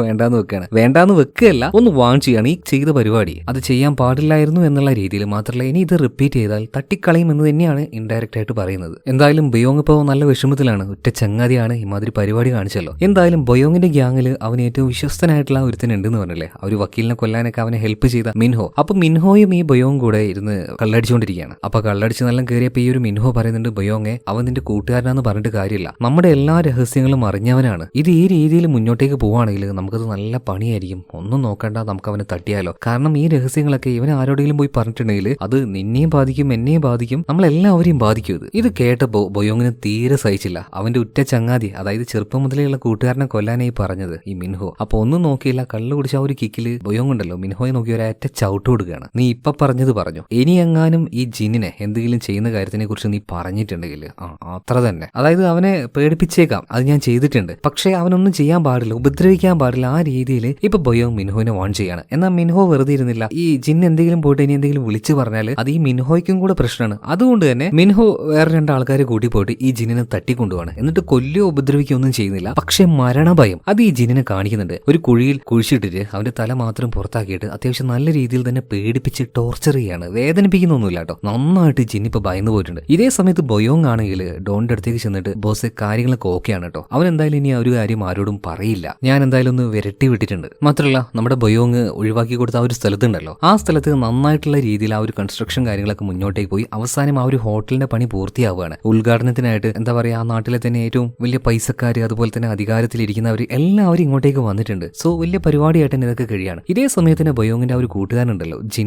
വേണ്ടാന്ന് വെക്കുകയല്ല, ഒന്ന് വാൺ ചെയ്യാണ്. ഈ ചെയ്ത പരിപാടി അത് ചെയ്യാൻ പാടില്ലായിരുന്നു എന്നുള്ള രീതിയിൽ. മാത്രമല്ല ഇനി ഇത് റിപ്പീറ്റ് ചെയ്താൽ തട്ടിക്കളയും എന്ന് തന്നെയാണ് ഇൻഡയറക്റ്റ് ആയിട്ട് പറയുന്നത്. എന്തായാലും ബൊയോങ് ഇപ്പോൾ നല്ല വിഷമത്തിലാണ്. ഒറ്റ ചങ്ങാതിയാണ് ഇമാതിരി പരിപാടി കാണിച്ചല്ലോ. എന്തായാലും ബൊയോങ്ങിന്റെ ഗ്യാങ്ങിൽ അവന് ഏറ്റവും വിശ്വസ്തനായിട്ടുള്ള ഒരുത്തൻ ഉണ്ടെന്ന് പറഞ്ഞില്ലേ, ആ ഒരു വക്കീലിനെ കൊല്ലാനൊക്കെ അവനെ ഹെൽപ്പ് ചെയ്ത മിൻഹോ. അപ്പൊ മിൻഹോയും ഈ ബൊയോങ് കൂടെ ഇരുന്ന് കള്ളടിച്ചുകൊണ്ടിരിക്കുകയാണ്. അപ്പൊ കള്ളടിച്ച് നല്ല കയറിയപ്പോ ഈ ഒരു മിൻഹോ പറയുന്നുണ്ട്, ബൊയോങ്ങെ അവൻ നിന്റെ കൂട്ടുകാരനാന്ന് പറഞ്ഞിട്ട് കാര്യമില്ല, നമ്മുടെ എല്ലാ രഹസ്യങ്ങളും അറിഞ്ഞവനാണ്. ഇത് ഈ രീതിയിൽ മുന്നോട്ടേക്ക് പോവുകയാണെങ്കിൽ നമുക്കത് നല്ല പണിയായിരിക്കും. ഒന്നും നോക്കണ്ട, നമുക്ക് അവനെ തട്ടിയാലോ. കാരണം ഈ രഹസ്യങ്ങളൊക്കെ ഇവൻ ആരോടെങ്കിലും പോയി പറഞ്ഞിട്ടുണ്ടെങ്കിൽ അത് നിന്നെയും ബാധിക്കും, എന്നെയും ബാധിക്കും, നമ്മളെല്ലാവരെയും ബാധിക്കും. ഇത് കേട്ടപ്പോ ബൊയോങ്ങിന് തീരെ സഹിച്ചില്ല. അവന്റെ ഉറ്റ ചങ്ങാതി, അതായത് ചെറുപ്പം മുതലേയുള്ള കൂട്ടുകാരനെ കൊല്ലാനായി പറഞ്ഞത് ഈ മിൻഹോ. അപ്പൊ ഒന്നും നോക്കിയില്ല, കള്ളു കുടിച്ച ആ ഒരു കിക്കില് ബൊയോങ് ഉണ്ടല്ലോ മിൻഹോയെ നോക്കി ഒരേറ്റ ചവിട്ട് കൊടുക്കുകയാണ്. നീ ഇപ്പൊ പറഞ്ഞത് പറഞ്ഞു, ഇനി എങ്ങാനും ഈ ജിന്നിനെ എന്തെങ്കിലും ചെയ്യുന്ന കാര്യത്തിനെ കുറിച്ച് നീ പറഞ്ഞിട്ടുണ്ടെങ്കിൽ അത്ര തന്നെ, അതായത് അവനെ പേടിപ്പിച്ചേക്കാം, അത് ഞാൻ ചെയ്തിട്ടുണ്ട്, പക്ഷെ അവനൊന്നും ചെയ്യാൻ പാടില്ല, ഉപദ്രവിക്കാൻ പാടില്ല. ആ രീതിയിൽ ഇപ്പൊ ബൊയോങ് മിൻഹോനെ വാൺ ചെയ്യാണ്. എന്നാൽ മിൻഹോ വെറുതെ ഇരുന്നില്ല. ഈ ജിന്ന് എന്തെങ്കിലും പോയിട്ട് ഇനി എന്തെങ്കിലും വിളിച്ചു പറഞ്ഞാൽ അത് ഈ മിൻഹോയ്ക്കും കൂടെ പ്രശ്നമാണ്. അതുകൊണ്ട് തന്നെ മിൻഹോ വേറെ 2 ആൾക്കാരെ കൂട്ടി പോയിട്ട് ഈ ജിന്നിനെ തട്ടിക്കൊണ്ടുപോവാണ്. എന്നിട്ട് കൊല്ലുകയോ ഉപദ്രവിക്കുകയോ ഒന്നും ചെയ്യുന്നില്ല. പക്ഷെ മരണഭയം അത് ഈ ജിന്നിനെ കാണിക്കുന്നുണ്ട്. ഒരു കുഴിയിൽ കുഴിച്ചിട്ടിട്ട് അവന്റെ തല മാത്രം പുറത്താക്കിയിട്ട് അത്യാവശ്യം നല്ല രീതിയിൽ തന്നെ പേടിപ്പിച്ച് ടോർച്ചർ ചെയ്യാണ്. വേദനിപ്പിക്കുന്നൊന്നുമില്ല കേട്ടോ. നന്നായിട്ട് ജിന്നിപ്പോ ഭയന്നു പോയിട്ടുണ്ട്. ഇതേ സമയത്ത് ബൊയോങ് ആണെങ്കിൽ ഡോണിന്റെ അടുത്തേക്ക് ചെന്നിട്ട് ബോസ് കാര്യങ്ങളൊക്കെ ഓക്കെയാണ് കേട്ടോ, അവൻ എന്തായാലും ഇനി ഒരു കാര്യം ആരോടും പറയില്ല, ഞാൻ എന്തായാലും ഒന്ന് വിരട്ടി വിട്ടിട്ടുണ്ട്. മാത്രമല്ല നമ്മുടെ ബയോങ് ഒഴിവാക്കി കൊടുത്ത ആ ഒരു സ്ഥലത്തുണ്ടല്ലോ, ആ സ്ഥലത്ത് നന്നായിട്ടുള്ള രീതിയിൽ ആ ഒരു കൺസ്ട്രക്ഷൻ കാര്യങ്ങളൊക്കെ മുന്നോട്ടേക്ക് പോയി അവസാനം ആ ഒരു ഹോട്ടലിന്റെ പണി പൂർത്തിയാവുകയാണ്. ഉദ്ഘാടനത്തിനായിട്ട് എന്താ പറയുക, ആ നാട്ടിലെ തന്നെ ഏറ്റവും വലിയ പൈസക്കാര് അതുപോലെ തന്നെ അധികാരത്തിലിരിക്കുന്നവർ എല്ലാവരും ഇങ്ങോട്ടേക്ക് വന്നിട്ടുണ്ട്. സോ വലിയ പരിപാടിയായിട്ട് തന്നെ ഇതൊക്കെ കഴിയാണ്. ഇതേ സമയത്തിന് ബയോങ്ങിന്റെ ആ ഒരു കൂട്ടുകാരനുണ്ടല്ലോ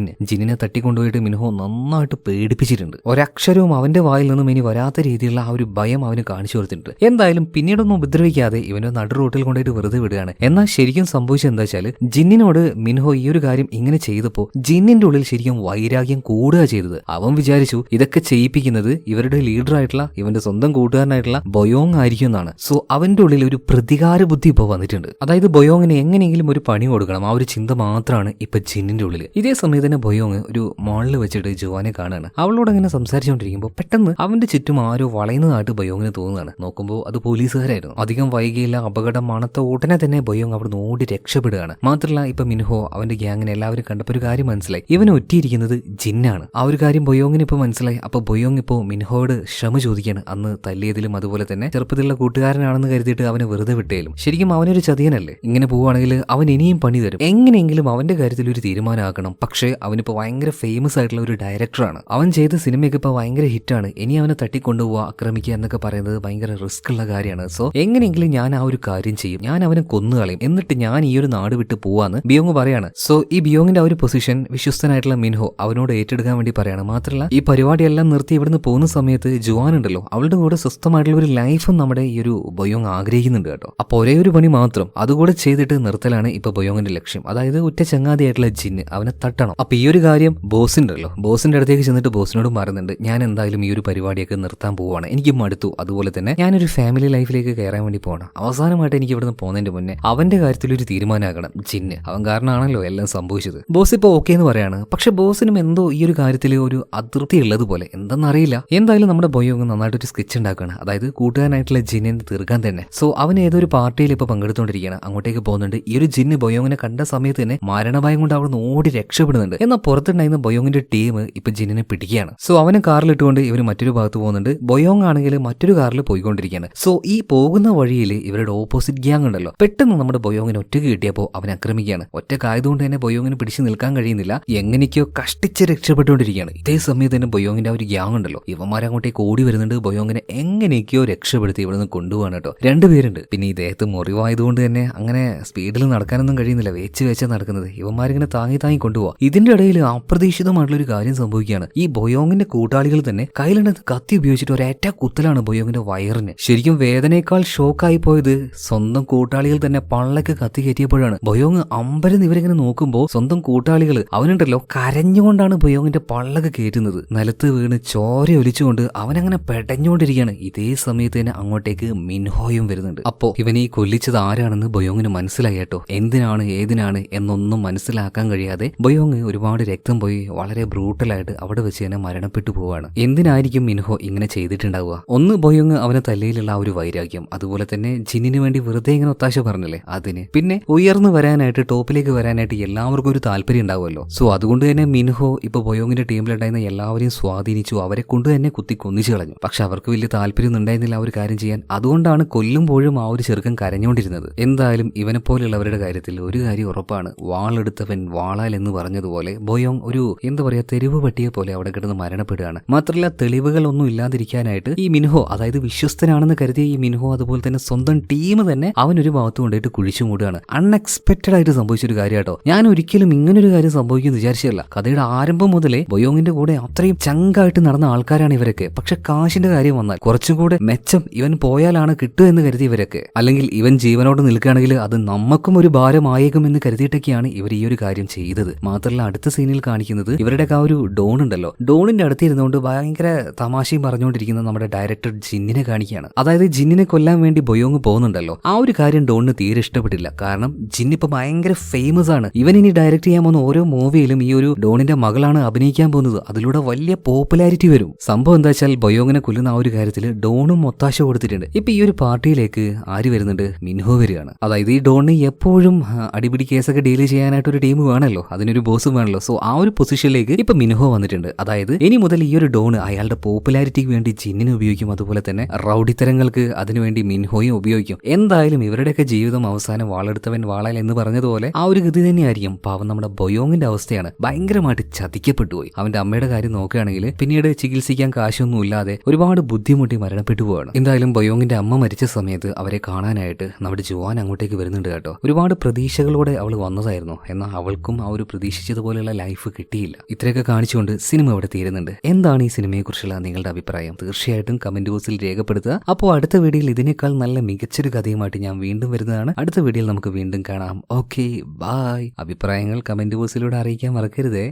ജിന്നിനെ തട്ടിക്കൊണ്ടുപോയിട്ട് മിൻഹോ നന്നായിട്ട് പേടിപ്പിച്ചിട്ടുണ്ട്. ഒരക്ഷരവും അവന്റെ വായിൽ നിന്നും ഇനി വരാത്ത രീതിയിലുള്ള ആ ഒരു ഭയം അവന് കാണിച്ചു കൊടുത്തിട്ടുണ്ട്. എന്തായാലും പിന്നീടൊന്നും ഉപദ്രവിക്കാതെ ഇവനെ നടു റോട്ടിൽ കൊണ്ടുപോയിട്ട് വെറുതെ വിടുകയാണ്. എന്നാൽ ശരിക്കും സംഭവിച്ചത് എന്താ വെച്ചാൽ ജിന്നിനോട് മിൻഹോ ഈ ഒരു കാര്യം ഇങ്ങനെ ചെയ്തപ്പോൾ ജിന്നിന്റെ ഉള്ളിൽ ശരിക്കും വൈരാഗ്യം കൂടുക ചെയ്തത്. അവൻ വിചാരിച്ചു ഇതൊക്കെ ചെയ്യിപ്പിക്കുന്നത് ഇവരുടെ ലീഡറായിട്ടുള്ള ഇവന്റെ സ്വന്തം കൂട്ടുകാരനായിട്ടുള്ള ബയോങ് ആയിരിക്കും എന്നാണ്. സോ അവന്റെ ഉള്ളിൽ ഒരു പ്രതികാര ബുദ്ധി ഇപ്പോൾ വന്നിട്ടുണ്ട്. അതായത് ബയോങ്ങിന് എങ്ങനെയെങ്കിലും ഒരു പണി കൊടുക്കണം, ആ ഒരു ചിന്ത മാത്രമാണ് ഇപ്പൊ ജിന്നിന്റെ ഉള്ളിൽ. ഇതേ സമയത്ത് തന്നെ ബയോങ് ഒരു മോളിൽ വെച്ചിട്ട് ജുവാനെ കാണാണ്. അവളോട് അങ്ങനെ സംസാരിച്ചുകൊണ്ടിരിക്കുമ്പോൾ പെട്ടെന്ന് അവന്റെ ചുറ്റും ആരോ വളയുന്നതായിട്ട് ബയോങ്ങിന് തോന്നുകയാണ്. നോക്കുമ്പോൾ അത് പോലീസുകാരായിരുന്നു. അധികം വൈകിയില്ല, അപകടം മണത്ത ഉടനെ തന്നെ ബയോങ് അവിടെ ഓടി രക്ഷപ്പെടുകയാണ്. മാത്രമല്ല ഇപ്പൊ മിൻഹോ അവന്റെ ഗ്യാങ്ങിനെ എല്ലാവരും കണ്ടപ്പോൾ ഒരു കാര്യം മനസ്സിലായി, ഇവന് ഒറ്റിയിരിക്കുന്നത് ജിന്നാണ്. ആ ഒരു കാര്യം ബയോങ്ങിന് ഇപ്പൊ മനസ്സിലായി. അപ്പൊ ബയോങ് ഇപ്പോ മിൻഹോയോട് ക്ഷമ ചോദിക്കുകയാണ്. അന്ന് തല്ലിയതിലും അതുപോലെ തന്നെ ചെറുപ്പത്തിലുള്ള കൂട്ടുകാരനാണെന്ന് കരുതിയിട്ട് അവനെ വെറുതെ വിട്ടേലും ശരിക്കും അവനൊരു ചതിയനല്ലേ. ഇങ്ങനെ പോവുകയാണെങ്കിൽ അവൻ ഇനിയും പണി തരും. എങ്ങനെയെങ്കിലും അവന്റെ കാര്യത്തിൽ ഒരു തീരുമാനമാക്കണം. പക്ഷേ അവനിപ്പോ ഭയങ്കര ഫേമസ് ആയിട്ടുള്ള ഒരു ഡയറക്ടറാണ്. അവൻ ചെയ്ത സിനിമയൊക്കെ ഇപ്പൊ ഭയങ്കര ഹിറ്റാണ്. ഇനി അവനെ തട്ടിക്കൊണ്ടുപോവുക, ആക്രമിക്കുക എന്നൊക്കെ പറയുന്നത് ഭയങ്കര റിസ്ക് ഉള്ള കാര്യമാണ്. സോ എങ്ങനെയെങ്കിലും ഞാൻ ആ ഒരു കാര്യം ചെയ്യും, ഞാൻ അവനെ കൊന്നുകളയും, എന്നിട്ട് ഞാൻ ഈ ഒരു നാട് വിട്ട് പോവാന്ന് ബിയോങ് പറയാണ്. സോ ഈ ബിയോങ്ങിന്റെ ആ ഒരു പൊസിഷൻ വിശ്വസ്തനായിട്ടുള്ള മിൻഹോ അവനോട് ഏറ്റെടുക്കാൻ വേണ്ടി പറയാണ്. മാത്രമല്ല ഈ പരിപാടിയെല്ലാം നിർത്തി ഇവിടുന്ന് പോകുന്ന സമയത്ത് ജുവാൻ ഉണ്ടല്ലോ, അവളുടെ കൂടെ സ്വസ്ഥമായിട്ടുള്ള ഒരു ലൈഫും നമ്മുടെ ഈ ഒരു ബയോങ് ആഗ്രഹിക്കുന്നുണ്ട് കേട്ടോ. അപ്പൊ ഒരേ ഒരു പണി മാത്രം അതുകൂടെ ചെയ്തിട്ട് നിർത്തലാണ് ഇപ്പൊ ബയോങ്ങിന്റെ ലക്ഷ്യം. അതായത് ഉറ്റ ചങ്ങാതിയായിട്ടുള്ള ജിന്ന് അവനെ തട്ടണം. അപ്പൊ ഈ ഒരു കാര്യം ബോസിന്റെ അടുത്തേക്ക് ചെന്നിട്ട് ബോസിനോടും പറയുന്നുണ്ട്, ഞാൻ എന്തായാലും ഈ ഒരു പരിപാടിയൊക്കെ നിർത്താൻ പോവാണ്, എനിക്ക് മടുത്തു. അതുപോലെ തന്നെ ഞാനൊരു ഫാമിലി ലൈഫിലേക്ക് കയറാൻ വേണ്ടി പോകണം. അവസാനമായിട്ട് എനിക്ക് ഇവിടുന്ന് പോകുന്നതിന്റെ മുന്നേ അവന്റെ കാര്യത്തിൽ ഒരു തീരുമാനമാകണം ജിന്ന്. അവൻ കാരണമാണല്ലോ എല്ലാം സംഭവിച്ചത്. ബോസ് ഇപ്പൊ ഓക്കെ എന്ന് പറയാണ്. പക്ഷെ ബോസിനും എന്തോ ഈ ഒരു കാര്യത്തിൽ ഒരു അതൃപ്തി ഉള്ളതുപോലെ, എന്തെന്നറിയില്ല. എന്തായാലും നമ്മുടെ ബയോങ് നന്നായിട്ടൊരു സ്കെച്ച് ഉണ്ടാക്കുകയാണ്. അതായത് കൂട്ടുകാരനായിട്ടുള്ള ജിന്നിനെ തീർക്കാൻ തന്നെ. സോ അവൻ ഏതൊരു പാർട്ടിയിൽ ഇപ്പൊ പങ്കെടുത്തോണ്ടിരിക്കുകയാണ്. അങ്ങോട്ടേക്ക് പോകുന്നുണ്ട്. ഈ ഒരു ജിന്ന് ബയോങ്ങിനെ കണ്ട സമയത്ത് തന്നെ മരണഭയം കൊണ്ട് അവിടെ ഓടി രക്ഷപ്പെടുന്നുണ്ട്. എന്നാൽ പുറത്തുണ്ടായിരുന്ന ബയോങ്ങിന്റെ ടീം ഇപ്പൊ ജിന്നിനെ പിടിക്കുകയാണ്. സോ അവനെ കാറിലിട്ടുകൊണ്ട് ഇവർ മറ്റൊരു ഭാഗത്ത് പോകുന്നുണ്ട്. ബയോങ് ആണെങ്കിൽ മറ്റൊരു കാറിൽ പോയിക്കൊണ്ടിരിക്കുകയാണ്. സോ ഈ പോകുന്ന വഴിയിൽ ഇവരുടെ ഓപ്പോസിറ്റ് ഗ്യാങ് ഉണ്ടല്ലോ, പെട്ടെന്ന് നമ്മുടെ ബയോങ്ങിന് ഒറ്റയ്ക്ക് കിട്ടിയപ്പോൾ അവൻ ആക്രമിക്കുകയാണ്. ഒറ്റക്കായതുകൊണ്ട് തന്നെ ബയോങ്ങിന് പിടിച്ചു നിൽക്കാൻ കഴിയുന്നില്ല. എങ്ങനെയൊക്കെയോ കഷ്ടിച്ച് രക്ഷപ്പെട്ടുകൊണ്ടിരിക്കുകയാണ്. ഇതേ സമയത്ത് തന്നെ ബയോങ്ങിന്റെ ആ ഒരു ഗ്യാങ് ഉണ്ടല്ലോ, ഇവന്മാരങ്ങോട്ടേക്ക് ഓടി വരുന്നുണ്ട്. ബയോങ്ങിനെ എങ്ങനെയൊക്കെയോ രക്ഷപ്പെടുത്തി ഇവിടുന്ന് കൊണ്ടുപോകാൻ കേട്ടോ. രണ്ടുപേരുണ്ട്. പിന്നെ ഈ ദേഹത്ത് മുറിവായതുകൊണ്ട് തന്നെ അങ്ങനെ സ്പീഡിൽ നടക്കാനൊന്നും കഴിയുന്നില്ല, വെച്ച് നടക്കുന്നത്. ഇവന്മാരിങ്ങനെ താങ്ങി കൊണ്ടുപോകാം. ഇതിന്റെ ഇടയിൽ അപ്രതീക്ഷിതമായിട്ടുള്ള ഒരു കാര്യം സംഭവിക്കുകയാണ്. ഈ ബയോങ്ങിന്റെ കൂട്ടാളികൾ തന്നെ കയ്യിലുണ്ട് കത്തി ഉപയോഗിച്ചിട്ട് ഒരേറ്റ കുത്തലാണ് ബയോങ്ങിന്റെ വയറിന്. ശരിക്കും വേദനയേക്കാൾ ഷോക്കായി പോയത് സ്വന്തം കൂട്ടാളികൾ തന്നെ പള്ളക്ക് കത്തി കയറ്റിയപ്പോഴാണ്. ബയോങ് അമ്പരന്ന് ഇവരിങ്ങനെ നോക്കുമ്പോൾ സ്വന്തം കൂട്ടാളികൾ അവനുണ്ടല്ലോ കരഞ്ഞുകൊണ്ടാണ് ബയോങ്ങിന്റെ പള്ളക്ക് കയറ്റുന്നത്. നിലത്ത് വീണ് ചോര ഒലിച്ചുകൊണ്ട് അവനങ്ങനെ പെടഞ്ഞുകൊണ്ടിരിക്കുകയാണ്. ഇതേ സമയത്ത് തന്നെ അങ്ങോട്ടേക്ക് മിൻഹോയും വരുന്നുണ്ട്. അപ്പോ ഇവൻ ഈ കൊല്ലിച്ചത് ആരാണെന്ന് ബയോങ്ങിന് മനസ്സിലായി കേട്ടോ. എന്തിനാണ് ഏതിനാണ് എന്നൊന്നും മനസ്സിലാക്കാൻ കഴിയാതെ ബയോങ് ഒരുപാട് രക്തം പോയി വളരെ ബ്രൂട്ടലായിട്ട് അവിടെ വെച്ച് തന്നെ മരണപ്പെട്ടു പോവാണ്. എന്തിനായിരിക്കും മിൻഹോ ഇങ്ങനെ ചെയ്തിട്ടുണ്ടാവുക? ഒന്ന് ബയോങ് അവനെ തലയിലുള്ള ആ ഒരു വൈരാഗ്യം, അതുപോലെ തന്നെ ജിന്നിന് വേണ്ടി വെറുതെ ഇങ്ങനെ ഒത്താശ പറഞ്ഞില്ലേ അതിന്, പിന്നെ ഉയർന്നു വരാനായിട്ട് ടോപ്പിലേക്ക് വരാനായിട്ട് എല്ലാവർക്കും ഒരു താല്പര്യം ഉണ്ടാവുമല്ലോ. സോ അതുകൊണ്ട് തന്നെ മിൻഹോ ഇപ്പൊ ബയോങ്ങിന്റെ ടീമിലുണ്ടായിരുന്ന എല്ലാവരെയും സ്വാധീനിച്ചു, അവരെ കൊണ്ട് തന്നെ കുത്തി കൊന്നിച്ചു കളഞ്ഞു. പക്ഷെ അവർക്ക് വലിയ താല്പര്യം ഉണ്ടായിരുന്നില്ല ആ ഒരു കാര്യം ചെയ്യാൻ. അതുകൊണ്ടാണ് കൊല്ലുമ്പോഴും ആ ഒരു ചെറുക്കൻ കരഞ്ഞുകൊണ്ടിരുന്നത്. എന്തായാലും ഇവനെ പോലെയുള്ളവരുടെ കാര്യത്തിൽ ഒരു കാര്യം ഉറപ്പാണ്, വാളെടുത്തവൻ വാളാൽ എന്ന് പറഞ്ഞതുപോലെ ബയോങ് ഒരു എന്താ പറയാ തെരുവ് പട്ടിയെ പോലെ അവിടെ കിടന്ന് മരണപ്പെടുകയാണ്. മാത്രമല്ല തെളിവുകളൊന്നും ഇല്ലാതിരിക്കാനായിട്ട് ഈ മിൻഹോ, അതായത് വിശ്വസ്തനാണെന്ന് കരുതിയ ഈ മിൻഹോ അതുപോലെ തന്നെ സ്വന്തം ടീം തന്നെ അവൻ ഒരു ഭാഗത്ത് കൊണ്ടായിട്ട് കുഴിച്ചു മൂടുകയാണ്. അൺഎക്സ്പെക്ടഡ് ആയിട്ട് സംഭവിച്ചൊരു കാര്യം കേട്ടോ. ഞാൻ ഒരിക്കലും ഇങ്ങനൊരു കാര്യം സംഭവിക്കുമെന്ന് വിചാരിച്ചല്ല. കഥയുടെ ആരംഭം മുതലേ ബയോങ്ങിന്റെ കൂടെ അത്രയും ചങ്കായിട്ട് നടന്ന ആൾക്കാരാണ് ഇവരൊക്കെ. പക്ഷെ കാശിന്റെ കാര്യം വന്നാൽ കുറച്ചും കൂടെ മെച്ചം ഇവൻ പോയാലാണ് കിട്ടുക എന്ന് കരുതി ഇവരൊക്കെ, അല്ലെങ്കിൽ ഇവൻ ജീവനോട് നിൽക്കുകയാണെങ്കിൽ അത് നമുക്കും ഒരു ഭാരമായേക്കും എന്ന് കരുതിയിട്ടൊക്കെയാണ് ഇവർ ഈ ഒരു കാര്യം ചെയ്തത്. മാത്രമല്ല അടുത്ത സീനിൽ കാണിക്കുന്നത് ഇവരുടെ ആ ഒരു ഡോൺ ഉണ്ടല്ലോ, ഡോണിന്റെ അടുത്ത് ഇരുന്നുകൊണ്ട് ഭയങ്കര തമാശയും പറഞ്ഞുകൊണ്ടിരിക്കുന്ന നമ്മുടെ ഡയറക്ടർ ജിന്നിനെ കാണിക്കുകയാണ്. അതായത് ജിന്നിനെ കൊല്ലാൻ വേണ്ടി ബയോങ് പോകുന്നുണ്ടല്ലോ, ആ ഒരു കാര്യം ഡോണിന് തീരെ ഇഷ്ടപ്പെട്ടില്ല. കാരണം ജിന്നിപ്പോ ഭയങ്കര ഫേമസ് ആണ്. ഇവൻ ഇനി ഡയറക്ട് ചെയ്യാൻ പോകുന്ന ഓരോ മൂവിയിലും ഈ ഒരു ഡോണിന്റെ മകളാണ് അഭിനയിക്കാൻ പോകുന്നത്. അതിലൂടെ വലിയ പോപ്പുലാരിറ്റി വരും. സംഭവം എന്താ വെച്ചാൽ ബയോങ്ങിനെ കൊല്ലുന്ന ആ ഒരു കാര്യത്തിൽ ഡോണും ഒത്താശ കൊടുത്തിട്ടുണ്ട്. ഇപ്പൊ ഈ ഒരു പാർട്ടിയിലേക്ക് ആര് വരുന്നുണ്ട്? മിൻഹോ വരികയാണ്. അതായത് ഈ ഡോണിന് എപ്പോഴും അടിപിടി കേസൊക്കെ ഡീൽ ചെയ്യാനായിട്ട് ഒരു ടീം വേണമല്ലോ, അതിനൊരു ബോസും വേണമല്ലോ. സോ ആ ഒരു പൊസിഷനിലേക്ക് ഇപ്പൊ മിൻഹോ വന്നിട്ടുണ്ട്. അതായത് ഇനി മുതൽ ഈ ഒരു ഡോൺ അയാളുടെ പോപ്പുലാരിറ്റിക്ക് വേണ്ടി ജിന്നിനെ ഉപയോഗിക്കും, അതുപോലെ തന്നെ റൗഡിത്തരങ്ങൾക്ക് അതിനുവേണ്ടി മിൻഹോയും ഉപയോഗിക്കും. എന്തായാലും ഇവരുടെയൊക്കെ ജീവിതം അവസാനം വാളെടുത്തവൻ വാളാൽ എന്ന് പറഞ്ഞതുപോലെ ആ ഒരു ഗതി തന്നെയായിരിക്കും പാവം നമ്മുടെ ബൊയോങ്ങിന്റെ അവസ്ഥയാണ്. ഭയങ്കരമായിട്ട് ചതിക്കപ്പെട്ടു പോയി. അവന്റെ അമ്മയുടെ കാര്യം നോക്കുകയാണെങ്കിൽ പിന്നീട് ചികിത്സിക്കാൻ കാശൊന്നും ഇല്ലാതെ ഒരുപാട് ബുദ്ധിമുട്ടി മരണപ്പെട്ടു പോവാണ്. എന്തായാലും ബൊയോങ്ങിന്റെ അമ്മ മരിച്ച സമയത്ത് അവരെ കാണാനായിട്ട് നമ്മുടെ ജുവാൻ അങ്ങോട്ടേക്ക് വരുന്നുണ്ട് കേട്ടോ. ഒരുപാട് പ്രതീക്ഷകളോടെ അവൾ വന്നതായിരുന്നു. എന്നാൽ അവൾക്കും ആ ഒരു പ്രതീക്ഷിച്ചതുപോലെയുള്ള ലൈഫ് കിട്ടിയില്ല. ഇത്രയൊക്കെ കാണിച്ചുകൊണ്ട് സിനിമ ഇവിടെ തീരുന്നുണ്ട്. എന്താണ് ഈ സിനിമയെക്കുറിച്ചുള്ള നിങ്ങളുടെ അഭിപ്രായം? തീർച്ചയായിട്ടും കമന്റ് ബോക്സിൽ രേഖപ്പെടുത്തുക. അപ്പോൾ അടുത്ത വീഡിയോയിൽ ഇതിനേക്കാൾ നല്ല മികച്ചൊരു കഥയുമായിട്ട് ഞാൻ വീണ്ടും വരുന്നതാണ്. അടുത്ത വീഡിയോയിൽ നമുക്ക് വീണ്ടും കാണാം. Okay, bye. അഭിപ്രായങ്ങൾ കമന്റ് ബോക്സിലൂടെ അറിയിക്കാൻ മറക്കരുതേ.